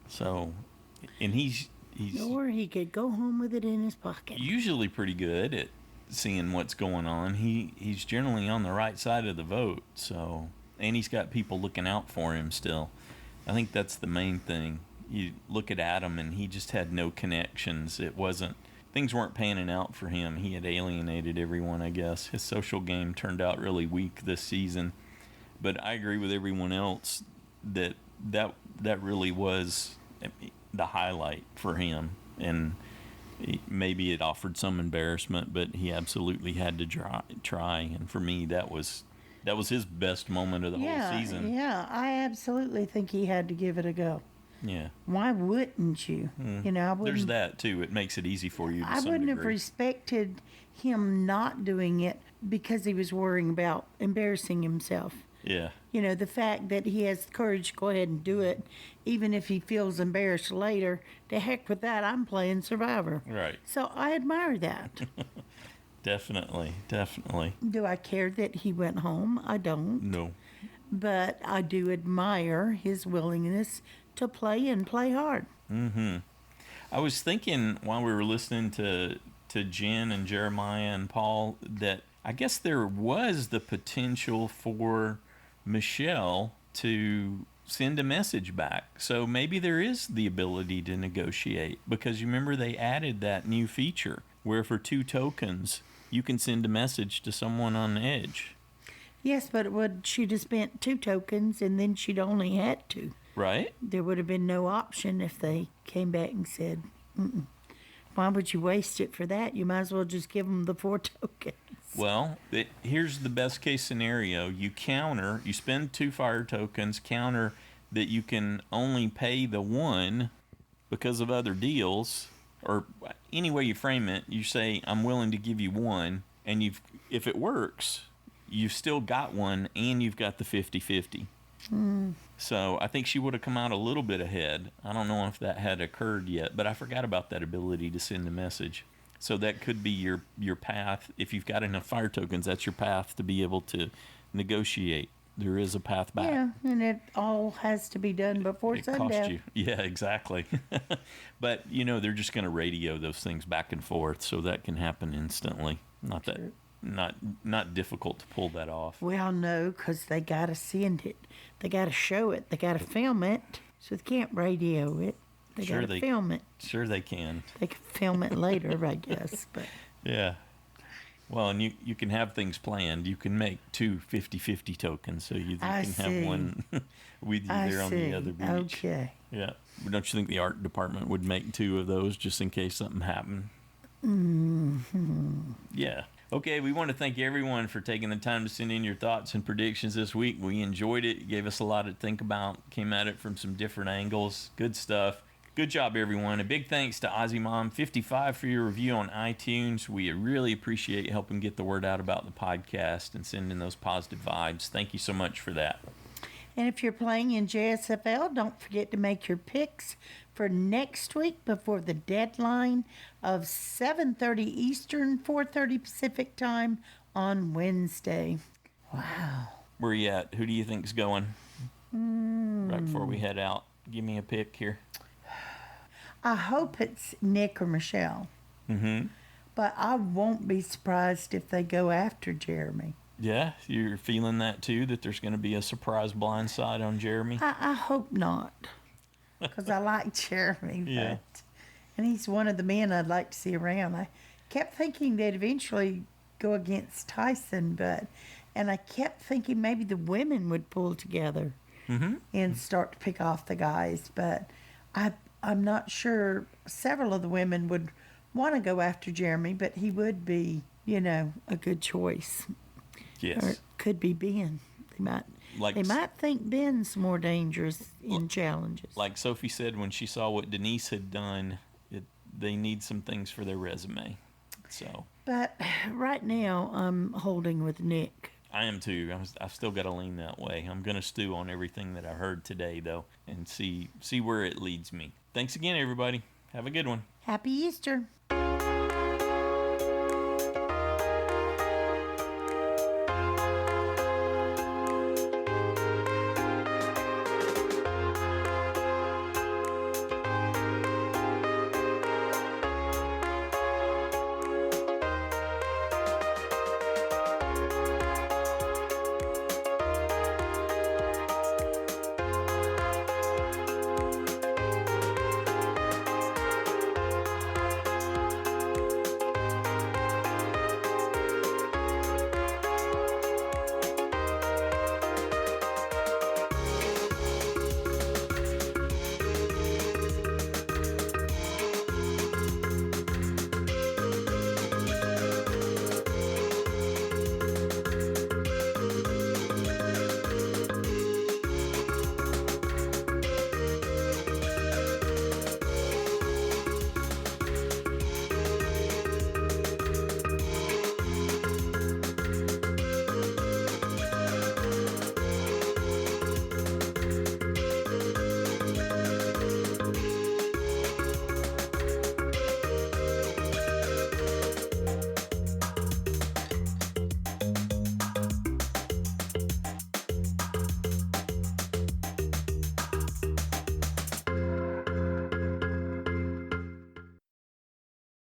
So... and he's or he could go home with it in his pocket. Usually pretty good at seeing what's going on. He's generally on the right side of the vote, so, and he's got people looking out for him still. I think that's the main thing. You look at Adam and he just had no connections. Things weren't panning out for him. He had alienated everyone, I guess. His social game turned out really weak this season. But I agree with everyone else that really was the highlight for him, and maybe it offered some embarrassment, but he absolutely had to try. And for me, that was his best moment of the whole season. Yeah, I absolutely think he had to give it a go. Yeah. Why wouldn't you? You know, there's that too. It makes it easy for you. To I some wouldn't degree. have respected him not doing it because he was worrying about embarrassing himself. Yeah. You know, the fact that he has the courage to go ahead and do it, even if he feels embarrassed later, to heck with that, I'm playing Survivor. Right. So I admire that. Definitely. Do I care that he went home? I don't. No. But I do admire his willingness to play and play hard. Mm-hmm. I was thinking while we were listening to Jen and Jeremiah and Paul that I guess there was the potential for Michelle to send a message back. So maybe there is the ability to negotiate, because you remember they added that new feature where for 2 tokens you can send a message to someone on the edge. Yes, but she'd have spent 2 tokens and then she'd only had 2. Right? There would have been no option if they came back and said, why would you waste it for that? You might as well just give them the 4 tokens. Well, here's the best case scenario. You spend 2 fire tokens, counter that you can only pay the 1 because of other deals, or any way you frame it, you say, I'm willing to give you 1, and if it works, you've still got 1, and you've got the 50-50. So I think she would have come out a little bit ahead. I don't know if that had occurred yet, but I forgot about that ability to send a message. So that could be your path. If you've got enough fire tokens, that's your path to be able to negotiate. There is a path back. Yeah, and it all has to be done before sundown. Cost you. Yeah, exactly. But, they're just going to radio those things back and forth, so that can happen instantly. Not difficult to pull that off. Well, no, because they got to send it. They got to show it. They got to film it. So they can't radio it. They got to film it. Sure they can. They can film it later, I guess. But yeah. Well, and you can have things planned. You can make 2 50-50 tokens, so you can have one with you there on the other beach. Okay. Yeah. But don't you think the art department would make 2 of those just in case something happened? Mm-hmm. Yeah. Okay, we want to thank everyone for taking the time to send in your thoughts and predictions this week. We enjoyed it. It gave us a lot to think about. Came at it from some different angles. Good stuff. Good job, everyone. A big thanks to OzzyMom55 for your review on iTunes. We really appreciate helping get the word out about the podcast and sending those positive vibes. Thank you so much for that. And if you're playing in JSFL, don't forget to make your picks for next week before the deadline of 7:30 Eastern, 4:30 Pacific time on Wednesday. Wow. Where you at? Who do you think's going? Right before we head out, give me a pick here. I hope it's Nick or Michelle. Mm-hmm. But I won't be surprised if they go after Jeremy. Yeah, you're feeling that too, that there's going to be a surprise blindside on Jeremy? I hope not, because I like Jeremy. Yeah. And he's one of the men I'd like to see around. I kept thinking they'd eventually go against Tyson, and I kept thinking maybe the women would pull together and start to pick off the guys, but I'm not sure. Several of the women would want to go after Jeremy, but he would be, a good choice. Yes. Or it could be Ben. They might think Ben's more dangerous in challenges. Like Sophie said when she saw what Denise had done, they need some things for their resume. So. But right now, I'm holding with Nick. I am too. I've still got to lean that way. I'm going to stew on everything that I heard today, though, and see where it leads me. Thanks again, everybody. Have a good one. Happy Easter.